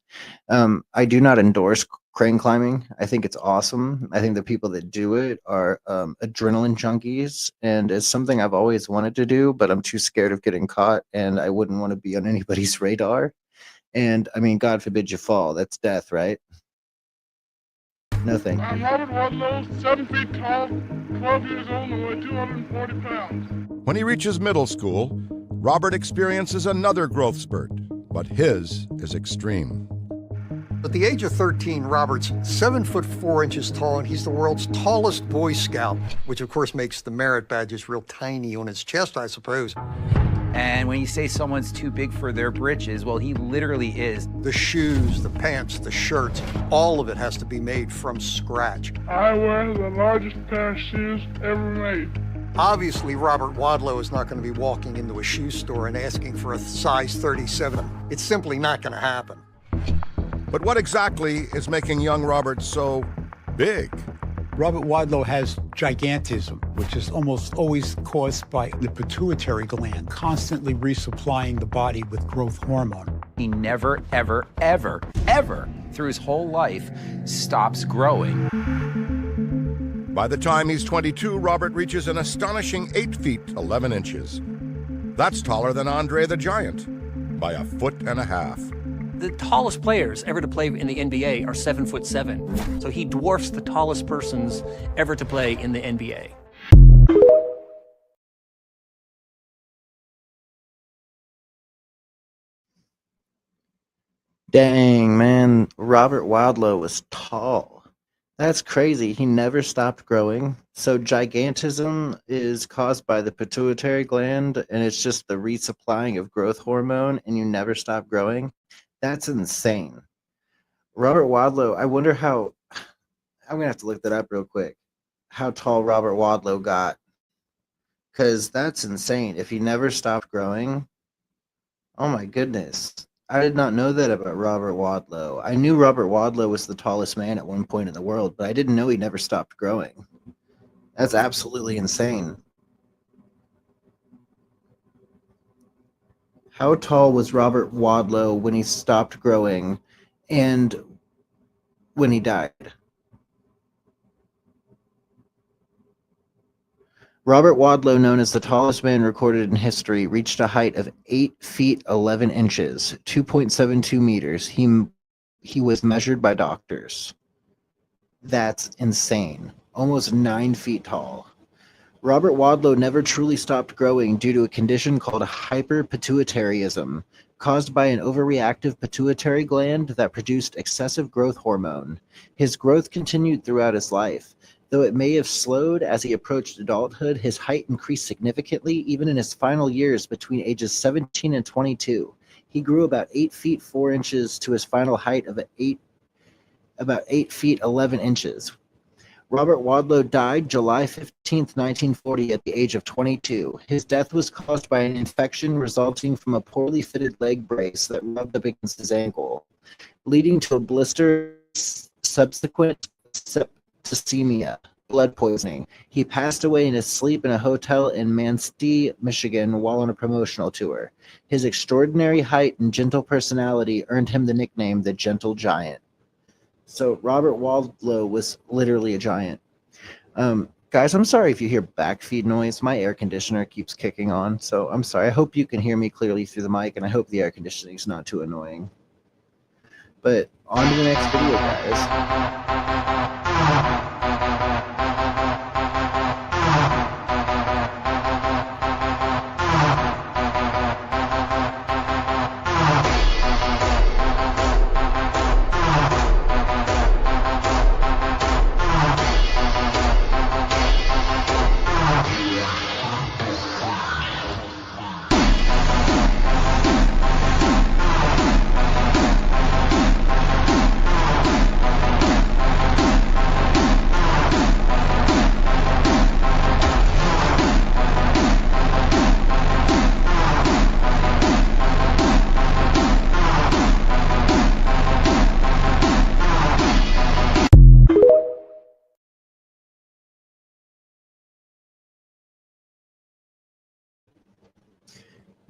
I do not endorse crane climbing. I think it's awesome. I think the people that do it are adrenaline junkies, and it's something I've always wanted to do, but I'm too scared of getting caught, and I wouldn't want to be on anybody's radar. And I mean, God forbid you fall. That's death, right? No thank I'm you. Robert Wadlow, 7 feet tall, 12 years old, and weigh 240 pounds. When he reaches middle school, Robert experiences another growth spurt, but his is extreme. At the age of 13, Robert's 7 foot 4 inches tall, and he's the world's tallest Boy Scout, which of course makes the merit badges real tiny on his chest, I suppose. And when you say someone's too big for their britches, well, he literally is. The shoes, the pants, the shirts, all of it has to be made from scratch. I wear the largest pair of shoes ever made. Obviously, Robert Wadlow is not going to be walking into a shoe store and asking for a size 37. It's simply not going to happen. But what exactly is making young Robert so big? Robert Wadlow has gigantism, which is almost always caused by the pituitary gland constantly resupplying the body with growth hormone. He never, ever, ever, ever through his whole life stops growing. By the time he's 22, Robert reaches an astonishing 8 feet 11 inches. That's taller than Andre the Giant by 1.5 feet. The tallest players ever to play in the NBA are 7'7". So he dwarfs the tallest persons ever to play in the NBA. Dang, man. Robert Wadlow was tall. That's crazy. He never stopped growing. So gigantism is caused by the pituitary gland, and it's just the resupplying of growth hormone, and you never stop growing. That's insane. Robert Wadlow, I wonder how, I'm going to have to look that up real quick, how tall Robert Wadlow got. Because that's insane. If he never stopped growing, oh my goodness. I did not know that about Robert Wadlow. I knew Robert Wadlow was the tallest man at one point in the world, but I didn't know he never stopped growing. That's absolutely insane. How tall was Robert Wadlow when he stopped growing and when he died? Robert Wadlow, known as the tallest man recorded in history, reached a height of 8 feet 11 inches, 2.72 meters. He was measured by doctors. That's insane. Almost 9 feet tall. Robert Wadlow never truly stopped growing due to a condition called hyperpituitarism, caused by an overreactive pituitary gland that produced excessive growth hormone. His growth continued throughout his life. Though it may have slowed as he approached adulthood, his height increased significantly even in his final years between ages 17 and 22. He grew about 8 feet 4 inches to his final height of about 8 feet 11 inches. Robert Wadlow died July 15, 1940 at the age of 22. His death was caused by an infection resulting from a poorly fitted leg brace that rubbed up against his ankle, leading to a blister subsequent septicemia, blood poisoning. He passed away in his sleep in a hotel in Manistee, Michigan, while on a promotional tour. His extraordinary height and gentle personality earned him the nickname the Gentle Giant. So Robert Wadlow was literally a giant. Guys, I'm sorry if you hear backfeed noise. My air conditioner keeps kicking on, so I'm sorry. I hope you can hear me clearly through the mic, and I hope the air conditioning is not too annoying. But on to the next video, guys.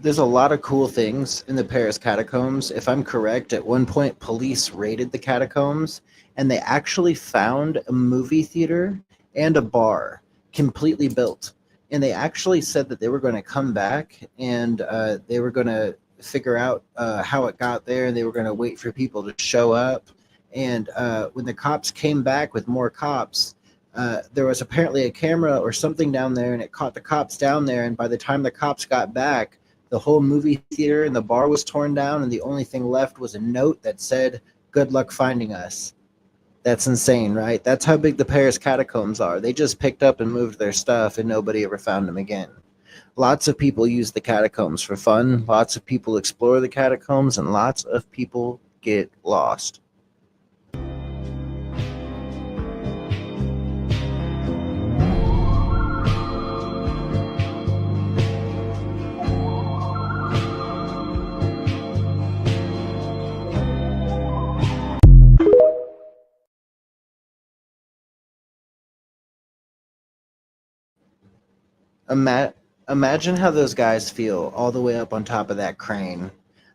There's a lot of cool things in the Paris catacombs. If I'm correct, at one point police raided the catacombs and they actually found a movie theater and a bar completely built. And they actually said that they were going to come back and they were going to figure out how it got there. They were going to wait for people to show up. And when the cops came back with more cops, there was apparently a camera or something down there, and it caught the cops down there. And by the time the cops got back, the whole movie theater and the bar was torn down, and the only thing left was a note that said, "Good luck finding us." That's insane, right? That's how big the Paris catacombs are. They just picked up and moved their stuff, and nobody ever found them again. Lots of people use the catacombs for fun. Lots of people explore the catacombs, and lots of people get lost. Imagine how those guys feel all the way up on top of that crane.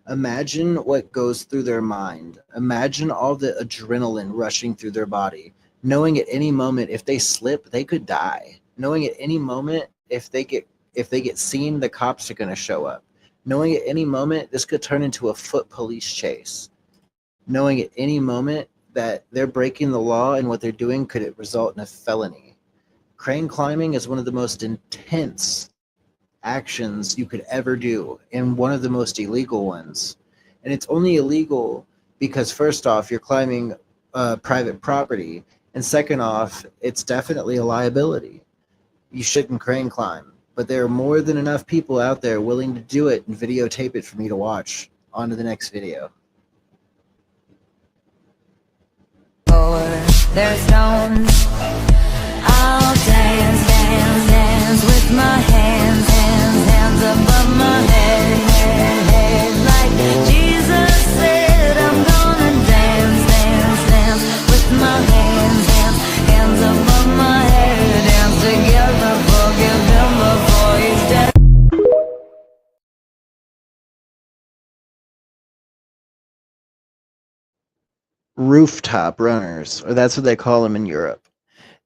Imagine what goes through their mind. Imagine all the adrenaline rushing through their body, knowing at any moment if they slip, they could die. Knowing at any moment if they get seen, the cops are going to show up. Knowing at any moment this could turn into a foot police chase. Knowing at any moment that they're breaking the law and what they're doing could result in a felony. Crane climbing is one of the most intense actions you could ever do, and one of the most illegal ones. And it's only illegal because, first off, you're climbing private property, and second off, it's definitely a liability. You shouldn't crane climb, but there are more than enough people out there willing to do it and videotape it for me to watch. On to the next video. Their stones. I'll dance, dance, dance with my hands, hands, hands above my head, head, head. Like Jesus said, I'm gonna dance, dance, dance with my hands, hands, hands above my head. Dance together, forgive him before he's dead. Rooftop runners, or that's what they call them in Europe.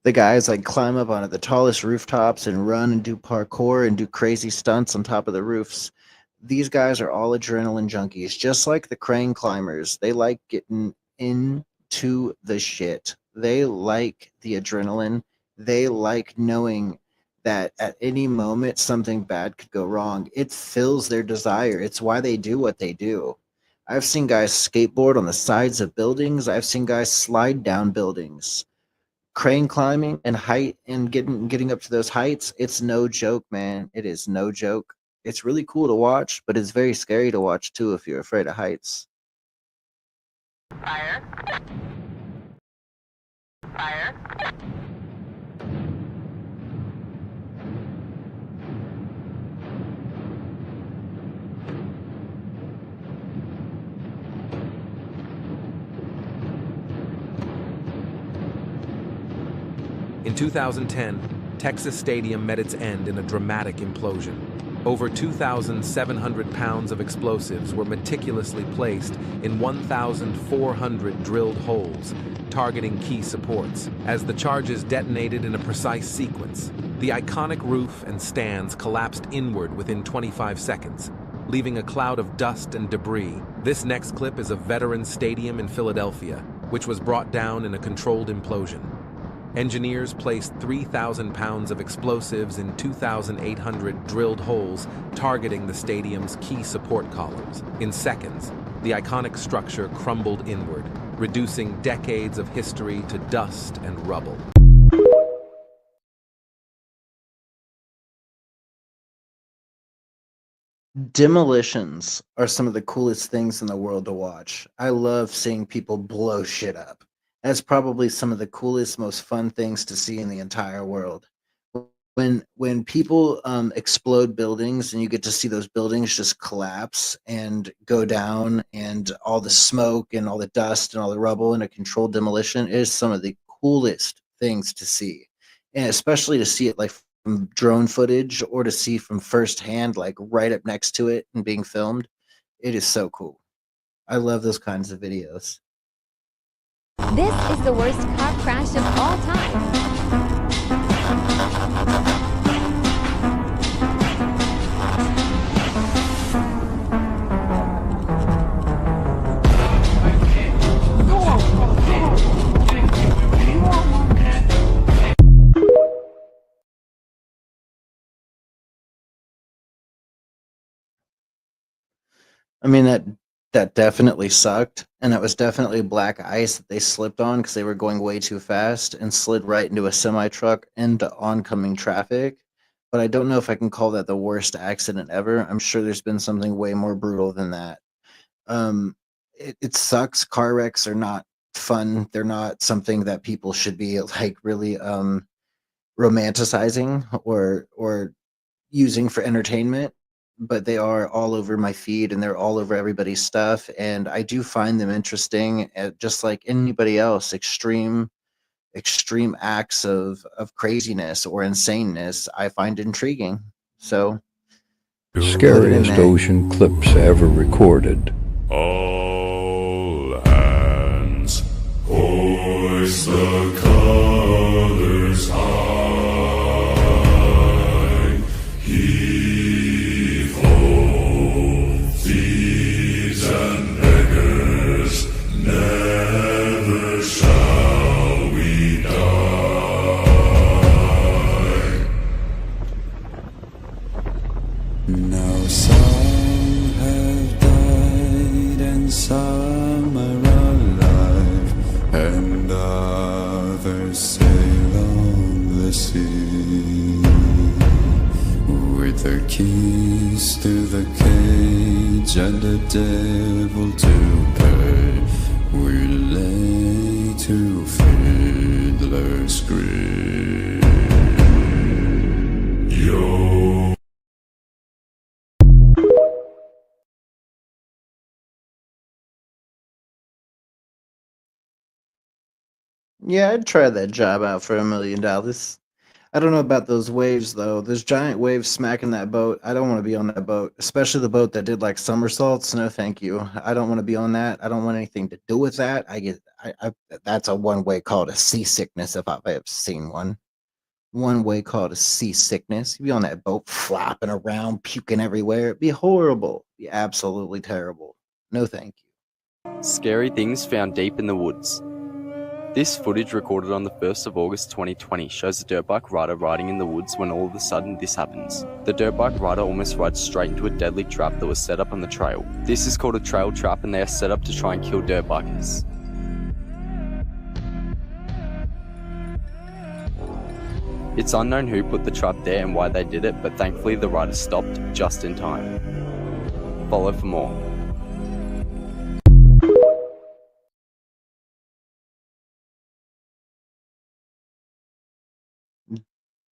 The guys like climb up onto the tallest rooftops and run and do parkour and do crazy stunts on top of the roofs. These guys are all adrenaline junkies, just like the crane climbers. They like getting into the shit. They like the adrenaline. They like knowing that at any moment something bad could go wrong. It fills their desire. It's why they do what they do. I've seen guys skateboard on the sides of buildings. I've seen guys slide down buildings. Crane climbing and height and getting up to those heights, it's no joke, man. It is no joke. It's really cool to watch, but it's very scary to watch too if you're afraid of heights. Fire. Fire. In 2010, Texas Stadium met its end in a dramatic implosion. Over 2,700 pounds of explosives were meticulously placed in 1,400 drilled holes, targeting key supports. As the charges detonated in a precise sequence, the iconic roof and stands collapsed inward within 25 seconds, leaving a cloud of dust and debris. This next clip is of Veterans Stadium in Philadelphia, which was brought down in a controlled implosion. Engineers placed 3,000 pounds of explosives in 2,800 drilled holes, targeting the stadium's key support columns. In seconds, the iconic structure crumbled inward, reducing decades of history to dust and rubble. Demolitions are some of the coolest things in the world to watch. I love seeing people blow shit up. That's probably some of the coolest, most fun things to see in the entire world. When people explode buildings and you get to see those buildings just collapse and go down, and all the smoke and all the dust and all the rubble in a controlled demolition is some of the coolest things to see. And especially to see it like from drone footage or to see from firsthand, like right up next to it and being filmed. It is so cool. I love those kinds of videos. This is the worst car crash of all time. I mean, that definitely sucked, and that was definitely black ice that they slipped on because they were going way too fast and slid right into a semi truck into oncoming traffic. But I don't know if I can call that the worst accident ever. I'm sure there's been something way more brutal than that. It sucks. Car wrecks are not fun. They're not something that people should be like really romanticizing or using for entertainment, but they are all over my feed and they're all over everybody's stuff. And I do find them interesting, just like anybody else. Extreme acts of craziness or insaneness I find intriguing. So Scariest ocean clips ever recorded. All hands, hoist the colors high. Heave ho, thieves and beggars, never shall we die. Now some have died and some are alive, and others sail on the sea with their keys to the cage and the devil to pay. We lay to fiddler's grave. Yo. yeah, I'd try that job out for $1 million. I don't know about those waves though. Those giant waves smacking that boat. I don't want to be on that boat, especially the boat that did like somersaults. No, thank you. I don't want to be on that. I don't want anything to do with that. That's a one-way called a seasickness if I've ever seen one. One way called a seasickness. You'd be on that boat flopping around, puking everywhere. It'd be horrible. It'd be absolutely terrible. No, thank you. Scary things found deep in the woods. This footage recorded on the 1st of August 2020 shows a dirt bike rider riding in the woods when all of a sudden this happens. The dirt bike rider almost rides straight into a deadly trap that was set up on the trail. This is called a trail trap and they are set up to try and kill dirt bikers. It's unknown who put the trap there and why they did it, but thankfully the rider stopped just in time. Follow for more.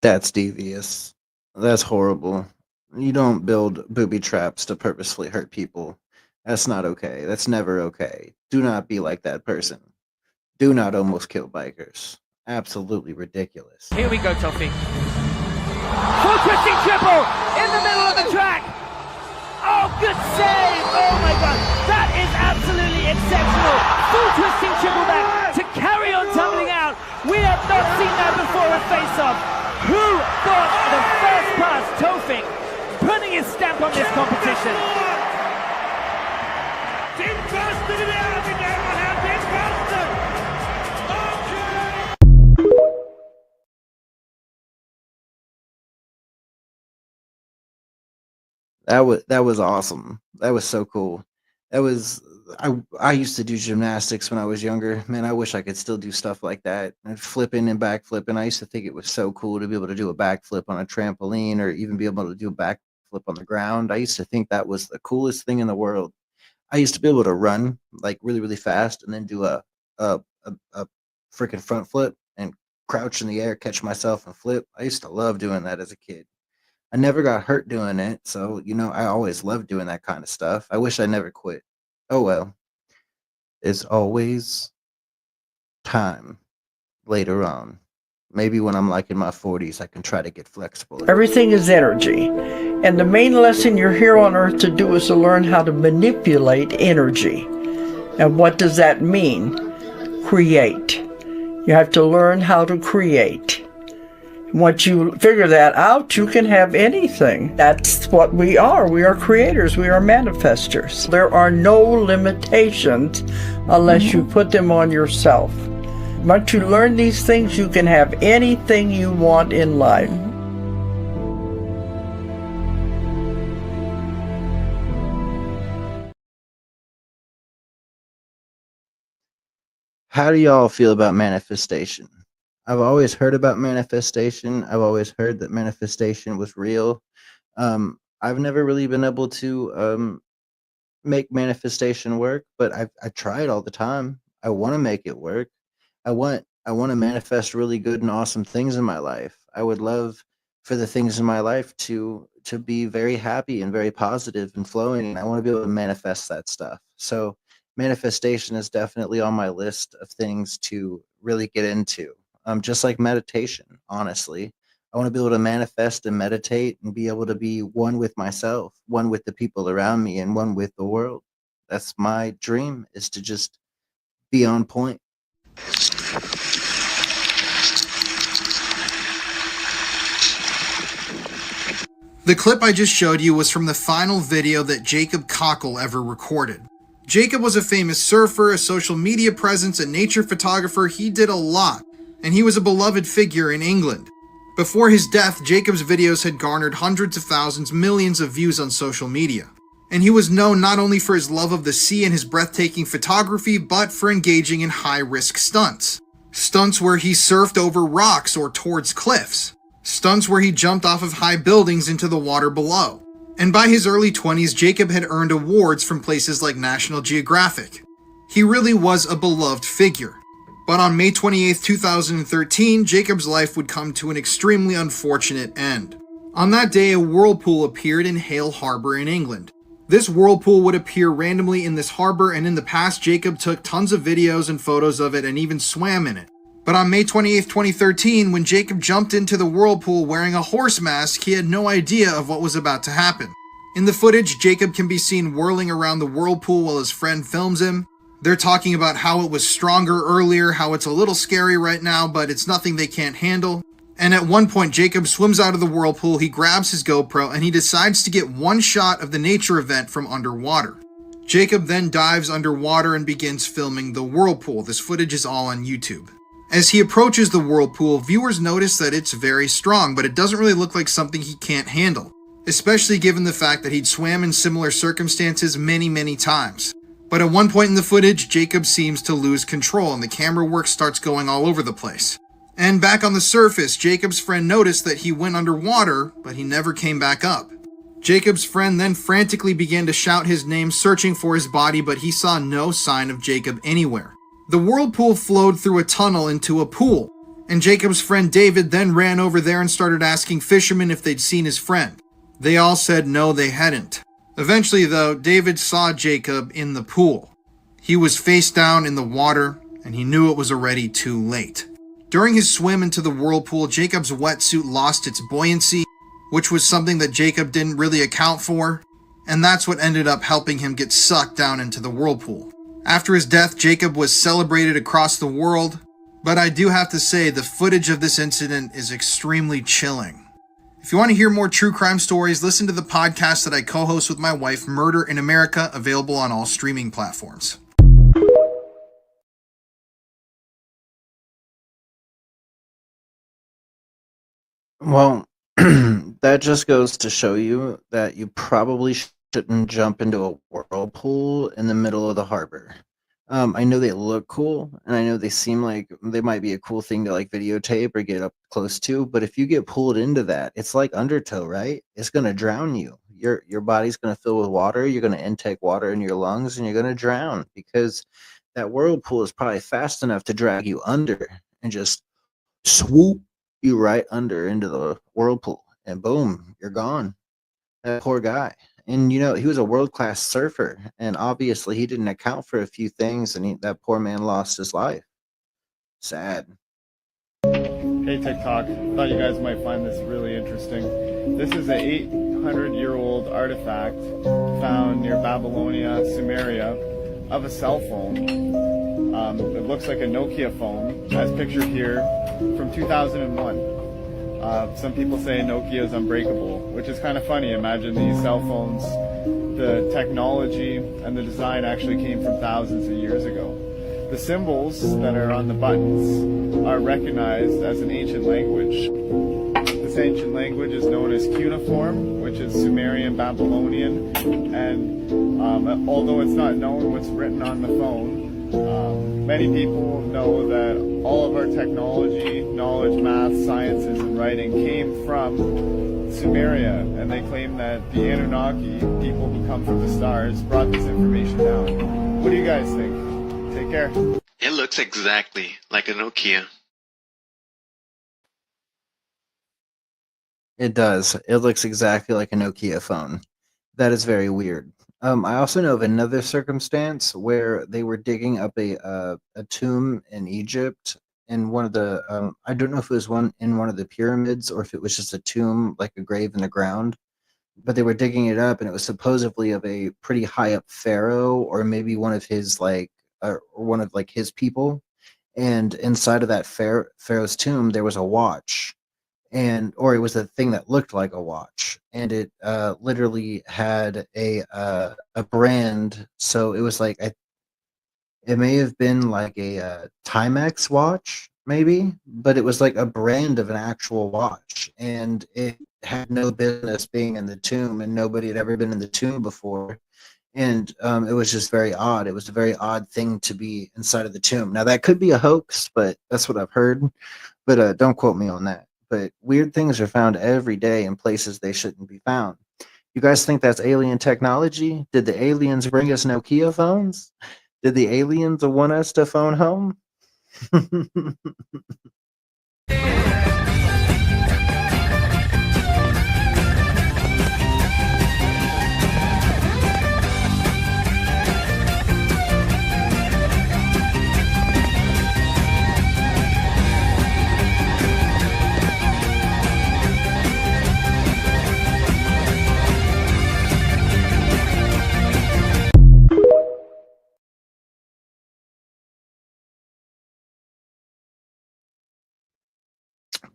That's devious. That's horrible. You don't build booby traps to purposefully hurt people. That's not okay. That's never okay. Do not be like that person. Do not almost kill bikers. Absolutely ridiculous. Here we go, Toffee. Full twisting triple in the middle of the track. Oh, good save. Oh my God. That is absolutely exceptional. Full twisting triple back to carry on tumbling out. We have not seen that before in face-off. Who thought the first pass, Tofik, putting his stamp on this competition? Tim Boston in there, we never have Tim Boston. That was awesome. That was so cool. That was I used to do gymnastics when I was younger. Man, I wish I could still do stuff like that. And flipping and backflipping. I used to think it was so cool to be able to do a backflip on a trampoline or even be able to do a backflip on the ground. I used to think that was the coolest thing in the world. I used to be able to run like really, really fast and then do a freaking front flip and crouch in the air, catch myself and flip. I used to love doing that as a kid. I never got hurt doing it, so I always loved doing that kind of stuff. I wish I never quit. Oh well. It's always time later on. Maybe when I'm like in my 40s, I can try to get flexible. Everything is energy. And the main lesson you're here on Earth to do is to learn how to manipulate energy. And what does that mean? Create. You have to learn how to create. Once you figure that out, you can have anything. That's what we are. We are creators. We are manifestors. There are no limitations unless you put them on yourself. Once you learn these things, you can have anything you want in life. how do y'all feel about manifestation? I've always heard about manifestation. I've always heard that manifestation was real. I've never really been able to make manifestation work, but I try it all the time. I want to make it work. I want to manifest really good and awesome things in my life. I would love for the things in my life to be very happy and very positive and flowing, and I want to be able to manifest that stuff. So manifestation is definitely on my list of things to really get into. Just like meditation, honestly. I want to be able to manifest and meditate and be able to be one with myself, one with the people around me, and one with the world. That's my dream, is to just be on point. The clip I just showed you was from the final video that Jacob Cockle ever recorded. Jacob was a famous surfer, a social media presence, a nature photographer. He did a lot, and he was a beloved figure in England. Before his death, Jacob's videos had garnered hundreds of thousands, millions of views on social media. And he was known not only for his love of the sea and his breathtaking photography, but for engaging in high-risk stunts. Stunts where he surfed over rocks or towards cliffs. Stunts where he jumped off of high buildings into the water below. And by his early 20s, Jacob had earned awards from places like National Geographic. He really was a beloved figure. But on May 28, 2013, Jacob's life would come to an extremely unfortunate end. On that day, a whirlpool appeared in Hale Harbor in England. This whirlpool would appear randomly in this harbor, and in the past, Jacob took tons of videos and photos of it and even swam in it. But on May 28, 2013, when Jacob jumped into the whirlpool wearing a horse mask, he had no idea of what was about to happen. In the footage, Jacob can be seen whirling around the whirlpool while his friend films him. They're talking about how it was stronger earlier, how it's a little scary right now, but it's nothing they can't handle. And at one point, Jacob swims out of the whirlpool, he grabs his GoPro, and he decides to get one shot of the nature event from underwater. Jacob then dives underwater and begins filming the whirlpool. This footage is all on YouTube. As he approaches the whirlpool, viewers notice that it's very strong, but it doesn't really look like something he can't handle, especially given the fact that he'd swam in similar circumstances many times. But at one point in the footage, Jacob seems to lose control and the camera work starts going all over the place. And back on the surface, Jacob's friend noticed that he went underwater, but he never came back up. Jacob's friend then frantically began to shout his name, searching for his body, but he saw no sign of Jacob anywhere. The whirlpool flowed through a tunnel into a pool, and Jacob's friend David then ran over there and started asking fishermen if they'd seen his friend. They all said no, they hadn't. Eventually, though, David saw Jacob in the pool. He was face down in the water, and he knew it was already too late. During his swim into the whirlpool, Jacob's wetsuit lost its buoyancy, which was something that Jacob didn't really account for, and that's what ended up helping him get sucked down into the whirlpool. After his death, Jacob was celebrated across the world, but I do have to say the footage of this incident is extremely chilling. If you want to hear more true crime stories, listen to the podcast that I co-host with my wife, Murder in America, available on all streaming platforms. Well, that just goes to show you that you probably shouldn't jump into a whirlpool in the middle of the harbor. I know they look cool, and I know they seem like they might be a cool thing to like videotape or get up close to, but if you get pulled into that, it's like undertow, right? It's going to drown you. Your body's going to fill with water, you're going to intake water in your lungs, and you're going to drown because that whirlpool is probably fast enough to drag you under and just swoop you right under into the whirlpool, and boom, you're gone. That poor guy. And you know, he was a world-class surfer, and obviously he didn't account for a few things, and that poor man lost his life. Sad. Hey TikTok, thought you guys might find this really interesting. This is an 800-year-old artifact found near Babylonia, Sumeria, of a cell phone. It looks like a Nokia phone, as pictured here, from 2001. Some people say Nokia is unbreakable, which is kind of funny. Imagine these cell phones, the technology and the design actually came from thousands of years ago. The symbols that are on the buttons are recognized as an ancient language. This ancient language is known as cuneiform, which is Sumerian, Babylonian, and although it's not known what's written on the phone, Many people know that all of our technology, knowledge, math, sciences, and writing came from Sumeria, and they claim that the Anunnaki, people who come from the stars, brought this information down. What do you guys think? Take care. It looks exactly like a Nokia. It does. It looks exactly like a Nokia phone. That is very weird. I also know of another circumstance where they were digging up a tomb in Egypt, in one of the I don't know if it was one in one of the pyramids or if it was just a tomb, like a grave in the ground. But they were digging it up, and it was supposedly of a pretty high up pharaoh, or maybe one of his one of like his people. And inside of that pharaoh's tomb, there was a watch, or it was a thing that looked like a watch, and it literally had a brand. So it was like it may have been like a Timex watch, maybe, but it was like a brand of an actual watch, and it had no business being in the tomb, and nobody had ever been in the tomb before. And it was just very odd. It was a very odd thing to be inside of the tomb. Now, that could be a hoax, but that's what I've heard. But don't quote me on that. But weird things are found every day in places they shouldn't be found. You guys think that's alien technology? Did the aliens bring us Nokia phones? Did the aliens want us to phone home?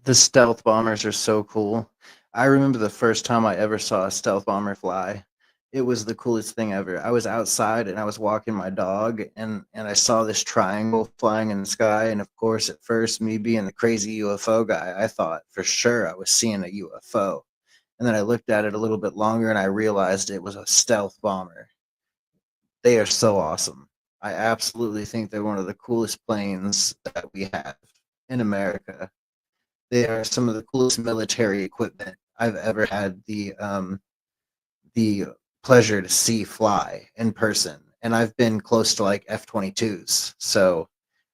The stealth bombers are so cool. I remember the first time I ever saw a stealth bomber fly. It was the coolest thing ever. I was outside and I was walking my dog, and I saw this triangle flying in the sky. And of course, at first, me being the crazy UFO guy, I thought for sure I was seeing a UFO. And then I looked at it a little bit longer and I realized it was a stealth bomber. They are so awesome. I absolutely think they're one of the coolest planes that we have in America. They are some of the coolest military equipment I've ever had the pleasure to see fly in person. And I've been close to like F-22s. So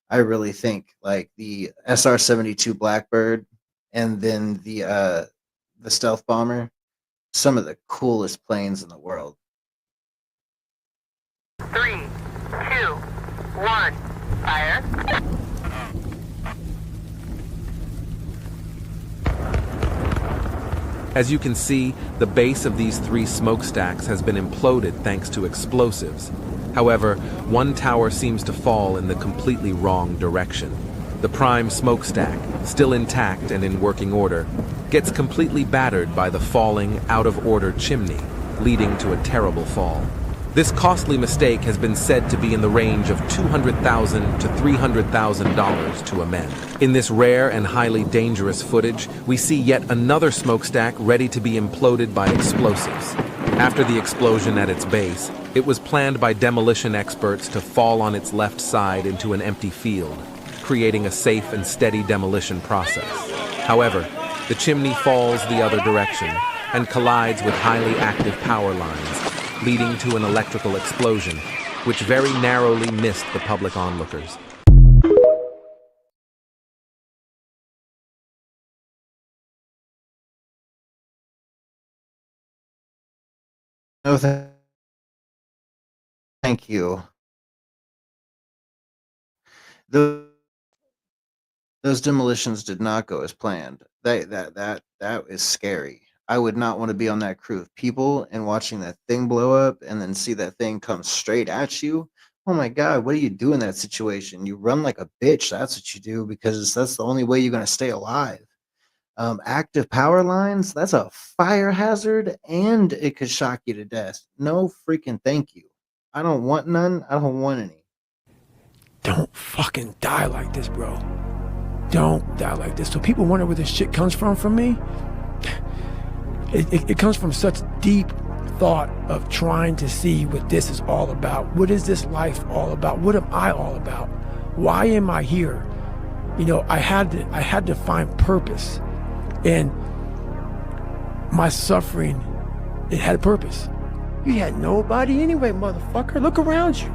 I really think like the SR-72 Blackbird and then the stealth bomber, some of the coolest planes in the world. 3, 2, 1, fire. As you can see, the base of these 3 smokestacks has been imploded thanks to explosives. However, one tower seems to fall in the completely wrong direction. The prime smokestack, still intact and in working order, gets completely battered by the falling, out-of-order chimney, leading to a terrible fall. This costly mistake has been said to be in the range of $200,000 to $300,000 to amend. In this rare and highly dangerous footage, we see yet another smokestack ready to be imploded by explosives. After the explosion at its base, it was planned by demolition experts to fall on its left side into an empty field, creating a safe and steady demolition process. However, the chimney falls the other direction and collides with highly active power lines, leading to an electrical explosion, which very narrowly missed the public onlookers. No, thank you. Those demolitions did not go as planned. That is scary. I would not want to be on that crew of people and watching that thing blow up and then see that thing come straight at you. Oh my God, what do you do in that situation? You run like a bitch. That's what you do, because that's the only way you're going to stay alive. Active power lines, that's a fire hazard and it could shock you to death. No freaking thank you. I don't want none. I don't want any. Don't fucking die like this, bro. Don't die like this. So people wonder where this shit comes from me. It comes from such deep thought of trying to see what this is all about. What is this life all about? What am I all about? Why am I here? You know, I had to find purpose. And my suffering, it had a purpose. You had nobody anyway, motherfucker. Look around you.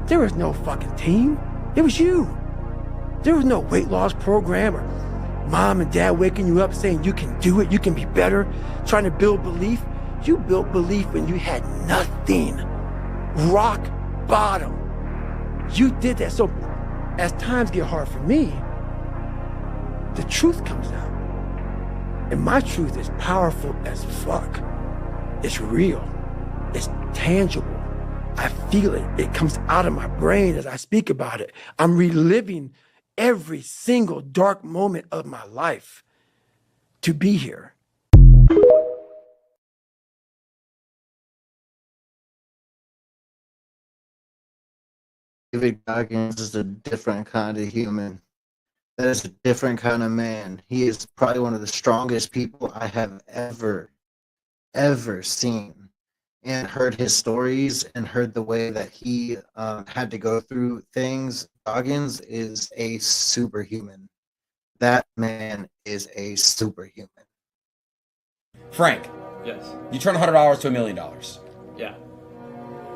There was no fucking team. It was you. There was no weight loss program or mom and dad waking you up saying you can do it, you can be better, trying to build belief. You built belief when you had nothing. Rock bottom. You did that. So as times get hard for me, the truth comes out. And my truth is powerful as fuck. It's real. It's tangible. I feel it. It comes out of my brain as I speak about it. I'm reliving every single dark moment of my life to be here. David Goggins is a different kind of human. That is a different kind of man. He is probably one of the strongest people I have ever seen. And heard his stories and heard the way that he had to go through things. Goggins is a superhuman. That man is a superhuman. Frank. Yes. You turn $100 to $1 million. Yeah.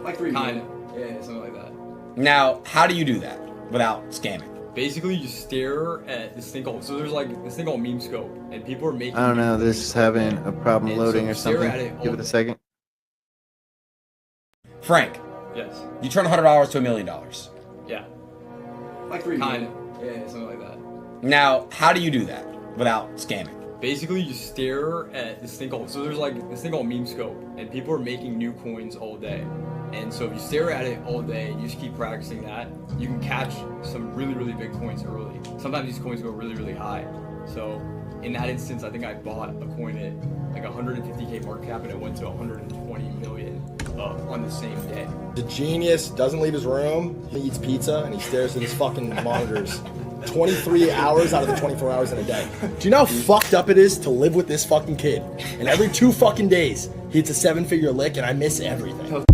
Like 3 million. Yeah, something like that. Now, how do you do that without scamming? Basically, you stare at this thing called, so there's like this thing called meme scope, and people are making. I don't know, this is having a problem and loading so or stare something. at it Give it a second. Frank. Yes. You turn $100 to $1 million. Yeah. Like 3 million. Yeah, something like that. Now, how do you do that without scamming? Basically, you stare at this thing called, so there's like this thing called meme scope, and people are making new coins all day. And so if you stare at it all day and you just keep practicing that, you can catch some really, really big coins early. Sometimes these coins go really, really high. So in that instance, I think I bought a coin at like 150K market cap and it went to 120 million on the same day. The genius doesn't leave his room, he eats pizza, and he stares at his fucking monitors 23 hours out of the 24 hours in a day. Do you know how fucked up it is to live with this fucking kid? And every 2 fucking days, he hits a 7-figure lick and I miss everything.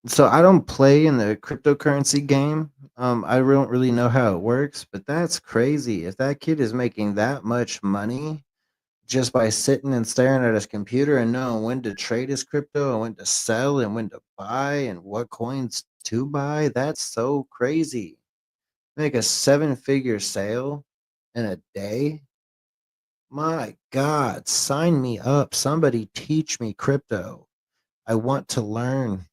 So I don't play in the cryptocurrency game. I don't really know how it works, but that's crazy. If that kid is making that much money just by sitting and staring at his computer and knowing when to trade his crypto and when to sell and when to buy and what coins to buy, that's so crazy. Make a 7-figure sale in a day? My God, sign me up. Somebody teach me crypto. I want to learn.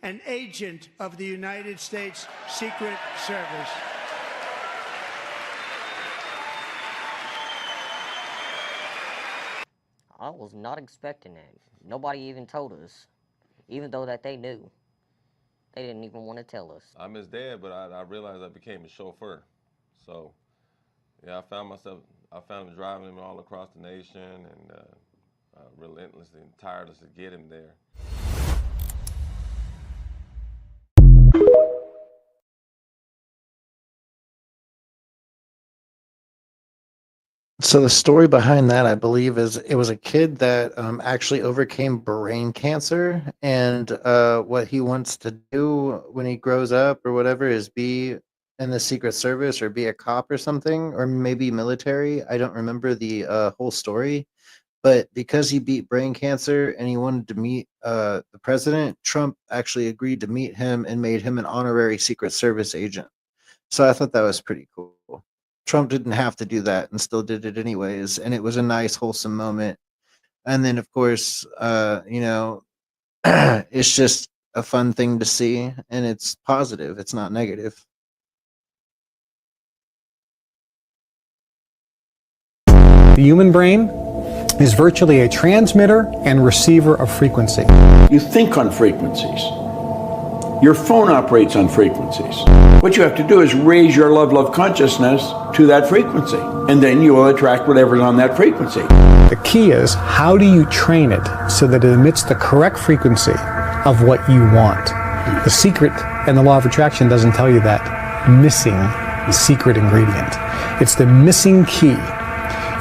An agent of the United States Secret Service. I was not expecting that. Nobody even told us, even though that they knew. They didn't even want to tell us. I miss Dad, but I realized I became a chauffeur. So, yeah, I found him driving him all across the nation and relentlessly and tirelessly get him there. So the story behind that, I believe, is it was a kid that actually overcame brain cancer, and what he wants to do when he grows up or whatever is be in the Secret Service or be a cop or something, or maybe military. I don't remember the whole story, but because he beat brain cancer and he wanted to meet the president, Trump actually agreed to meet him and made him an honorary Secret Service agent. So I thought that was pretty cool. Trump didn't have to do that and still did it anyways. And it was a nice, wholesome moment. And then, of course, it's just a fun thing to see. And it's positive. It's not negative. The human brain is virtually a transmitter and receiver of frequency. You think on frequencies. Your phone operates on frequencies. What you have to do is raise your level of consciousness to that frequency, and then you will attract whatever's on that frequency. The key is, how do you train it so that it emits the correct frequency of what you want? The secret and the law of attraction doesn't tell you that. missing the secret ingredient. It's the missing key.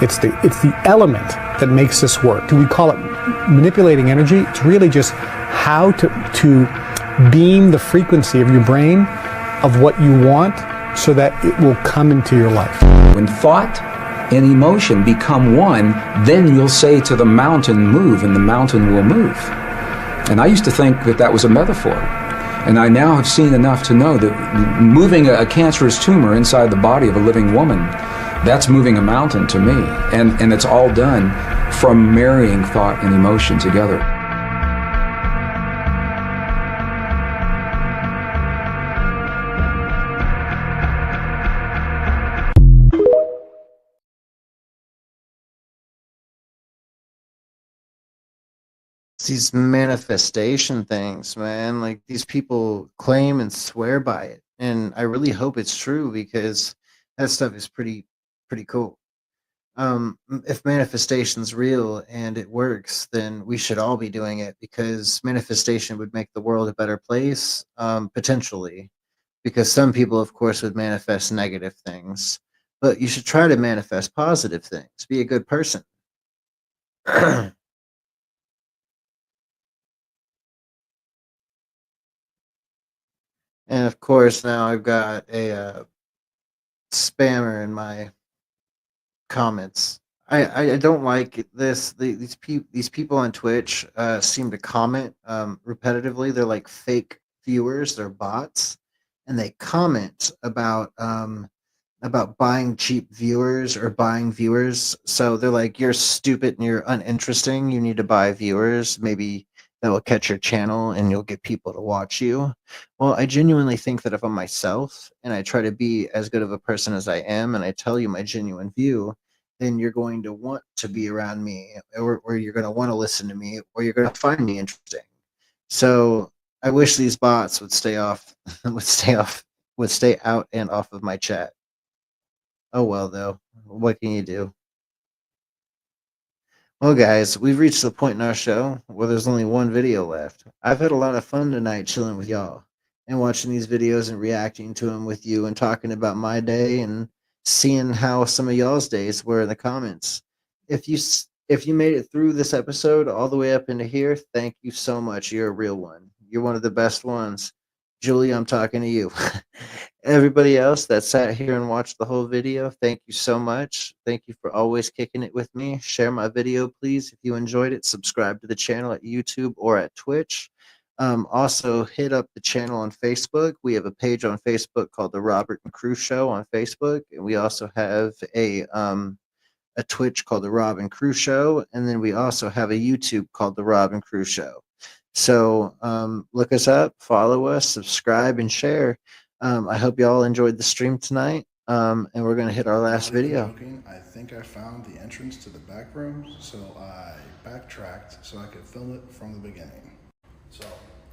It's the element that makes this work. Do we call it manipulating energy? It's really just how to beam the frequency of your brain of what you want so that it will come into your life. When thought and emotion become one, then you'll say to the mountain, move, and the mountain will move. And I used to think that that was a metaphor. And I now have seen enough to know that moving a cancerous tumor inside the body of a living woman, that's moving a mountain to me. And it's all done from marrying thought and emotion together. These manifestation things, man, like these people claim and swear by it, and I really hope it's true because that stuff is pretty cool. If manifestation's real and it works, then we should all be doing it because manifestation would make the world a better place, potentially, because some people of course would manifest negative things, but you should try to manifest positive things. Be a good person. And of course, now I've got a spammer in my comments. I don't like this. These people on Twitch seem to comment repetitively. They're like fake viewers. They're bots, and they comment about buying cheap viewers or buying viewers. So they're like, "You're stupid and you're uninteresting. You need to buy viewers. Maybe that will catch your channel and you'll get people to watch you." Well, I genuinely think that if I'm myself and I try to be as good of a person as I am and I tell you my genuine view, then you're going to want to be around me, or you're going to want to listen to me, or you're going to find me interesting. So I wish these bots would stay off, would stay out and off of my chat. Oh well, though, what can you do? Well, guys, we've reached the point in our show where there's only one video left. I've had a lot of fun tonight chilling with y'all and watching these videos and reacting to them with you and talking about my day and seeing how some of y'all's days were in the comments. If you made it through this episode all the way up into here, thank you so much. You're a real one. You're one of the best ones. Julie, I'm talking to you. Everybody else that sat here and watched the whole video, thank you so much. Thank you for always kicking it with me. Share my video, please, if you enjoyed it. Subscribe to the channel at YouTube or at Twitch. Also, hit up the channel on Facebook. We have a page on Facebook called The Robert and Crew Show on Facebook. And we also have a Twitch called The Rob and Crew Show. And then we also have a YouTube called The Rob and Crew Show. So look us up, follow us, subscribe, and share. I hope you all enjoyed the stream tonight, and we're going to hit our last video. I think I found the entrance to the back room, so I backtracked so I could film it from the beginning. So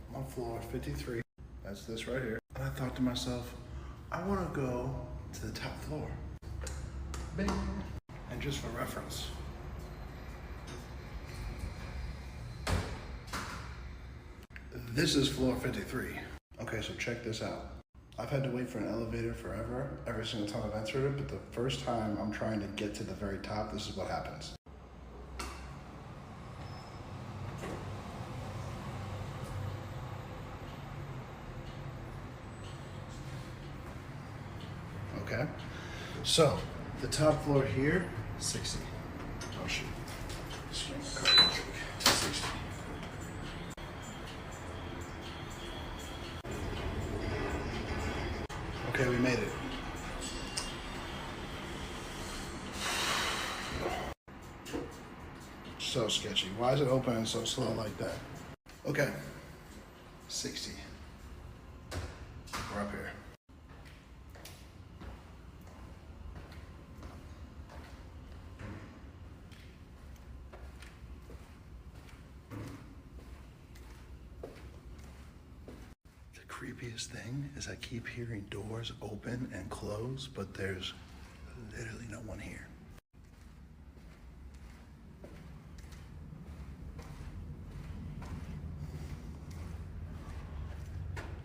I'm on floor 53, that's this right here. And I thought to myself, I want to go to the top floor. Bing. And just for reference, this is floor 53. Okay, so check this out. I've had to wait for an elevator forever, every single time I've entered it, but the first time I'm trying to get to the very top, this is what happens. Okay, so the top floor here, 60. Oh shoot. 60. Okay, we made it. So sketchy. Why is it opening so slow like that? Okay, 60. We're up here. Creepiest thing is I keep hearing doors open and close, but there's literally no one here.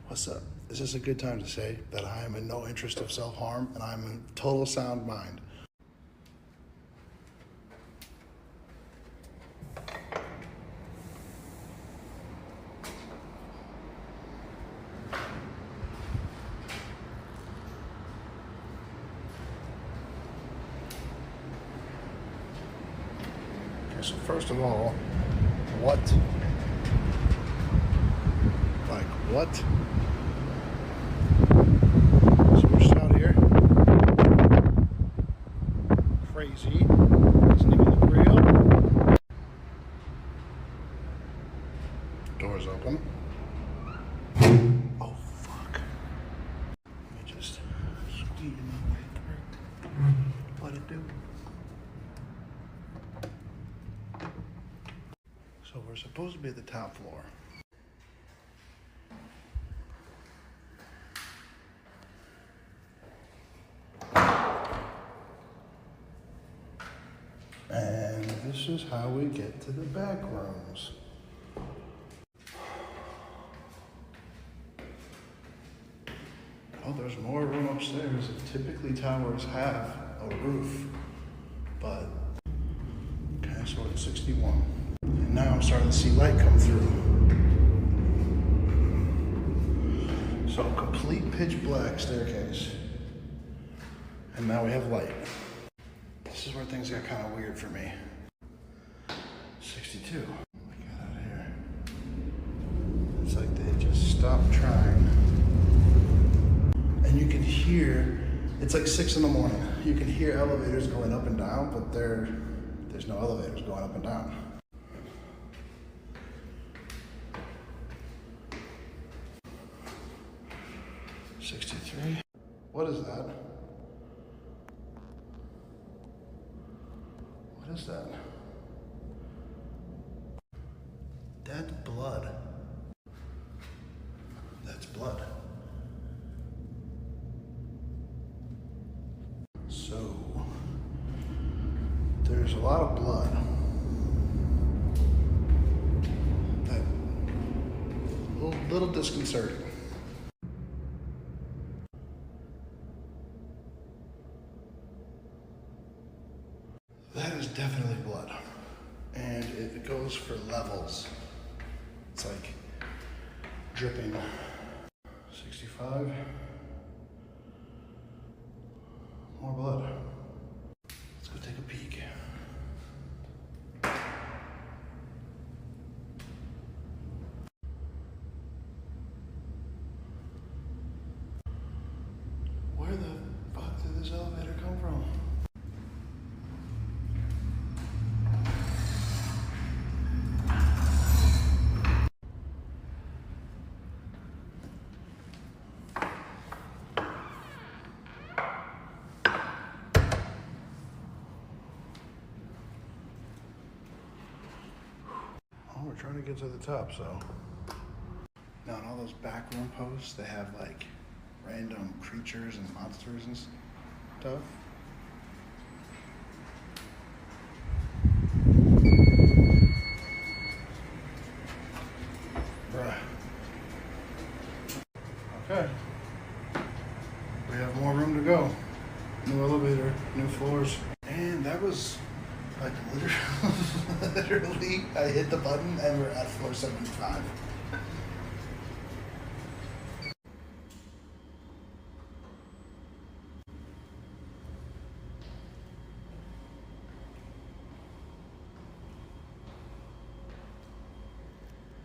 What's up? This is a good time to say that I am in no interest of self-harm and I'm in total sound mind. Okay, so first of all, what? Like, what? So we're just out here. Crazy. Doesn't even look real. Doors open. Oh, fuck. Let me just squeeze my way through. What it do? So we're supposed to be at the top floor. And this is how we get to the back rooms. Oh, there's more room upstairs. Typically towers have a roof, but okay, so we're at 61. And now I'm starting to see light come through. So complete pitch black staircase. And now we have light. This is where things got kind of weird for me. 62. Get out of here. It's like they just stopped trying. And you can hear, it's like 6 in the morning. You can hear elevators going up and down, but there's no elevators going up and down. $63. What is that? What is that? That's blood. That's blood. So, there's a lot of blood. That little disconcerting. That is definitely blood. And it goes for levels. It's like dripping. 65. More blood. Let's go take a peek. Where the fuck did this elevator come from? We're trying to get to the top, so. Now, on all those backroom posts, they have like random creatures and monsters and stuff. Bruh. Okay. We have more room to go. New elevator, new floors. And that was like literally, I hit the button and we're at floor 75.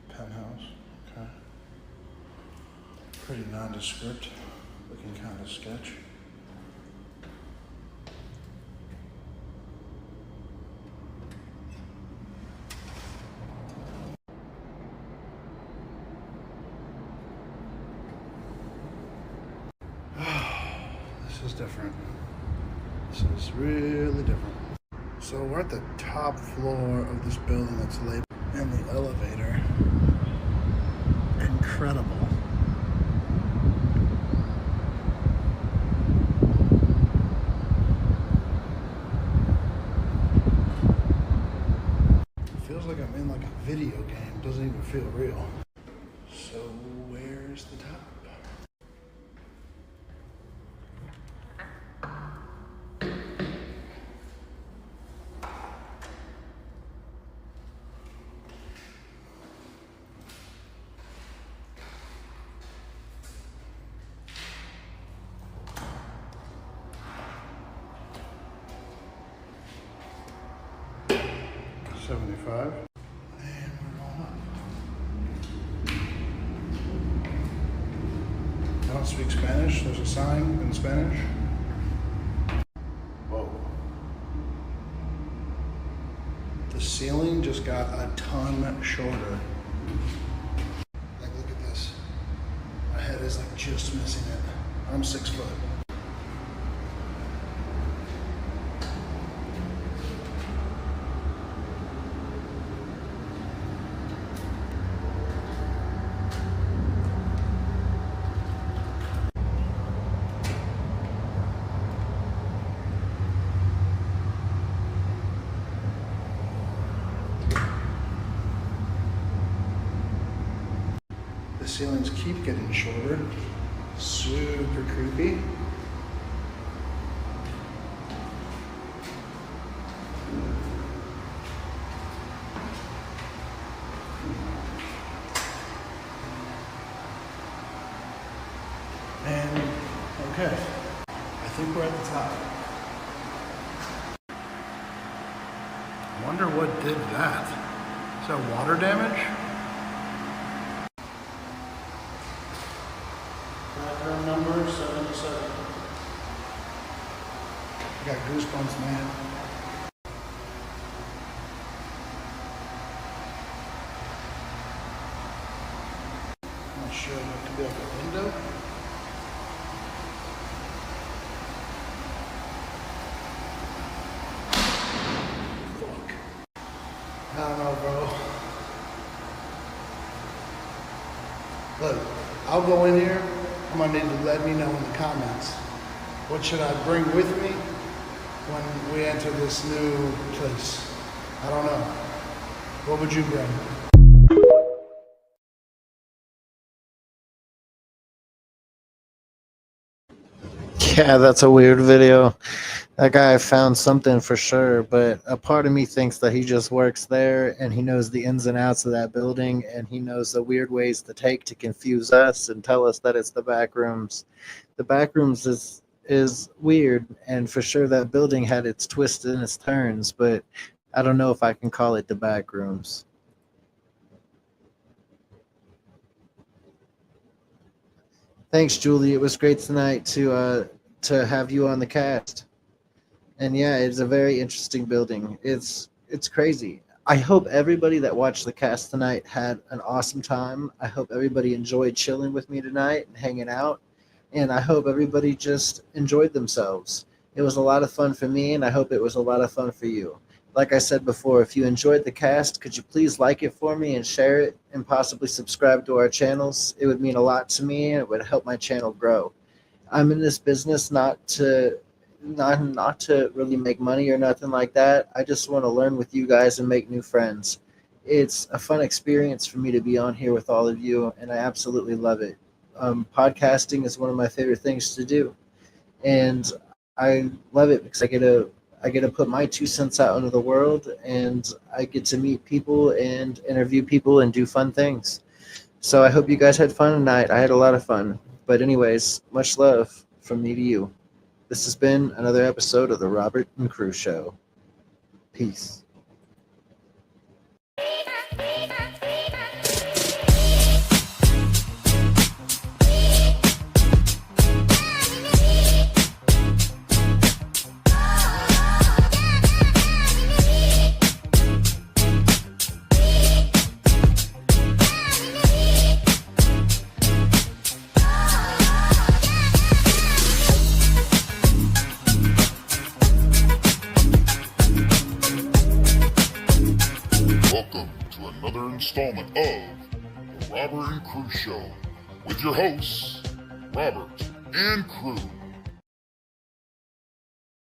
Penthouse, okay. Pretty nondescript, looking kind of sketch. This is different. This is really different. So we're at the top floor of this building that's labeled, and the elevator. Incredible. It feels like I'm in like a video game. It doesn't even feel real. So where's the top? 35. And we're going up. I don't speak Spanish. There's a sign in Spanish. Whoa. The ceiling just got a ton shorter. Like, look at this. My head is like just missing it. I'm 6 foot. The ceilings keep getting shorter. Super creepy. And okay, I think we're at the top. I wonder what did that. Is that water damage? Background number 77. I got goosebumps, man. I'm not sure if it could be like a window. Fuck. I don't know, bro. Look, I'll go in here. I'm gonna need to let me know in the comments. What should I bring with me when we enter this new place? I don't know. What would you bring? Yeah, that's a weird video. That guy found something for sure, but a part of me thinks that he just works there and he knows the ins and outs of that building and he knows the weird ways to take to confuse us and tell us that it's the back rooms. The back rooms is weird, and for sure that building had its twists and its turns, but I don't know if I can call it the back rooms. Thanks, Julie. It was great tonight to have you on the cast. And yeah, it's a very interesting building. It's crazy. I hope everybody that watched the cast tonight had an awesome time. I hope everybody enjoyed chilling with me tonight and hanging out. And I hope everybody just enjoyed themselves. It was a lot of fun for me, and I hope it was a lot of fun for you. Like I said before, if you enjoyed the cast, could you please like it for me and share it and possibly subscribe to our channels? It would mean a lot to me, and it would help my channel grow. I'm in this business not to really make money or nothing like that. I just want to learn with you guys and make new friends. It's a fun experience for me to be on here with all of you, and I absolutely love it. Podcasting is one of my favorite things to do, and I love it because I get to put my 2 cents out into the world, and I get to meet people and interview people and do fun things. So I hope you guys had fun tonight. I had a lot of fun. But anyways, much love from me to you. This has been another episode of the Robert and Crew Show. Peace. Installment of the Robert and Crew Show with your hosts, Robert and Crew.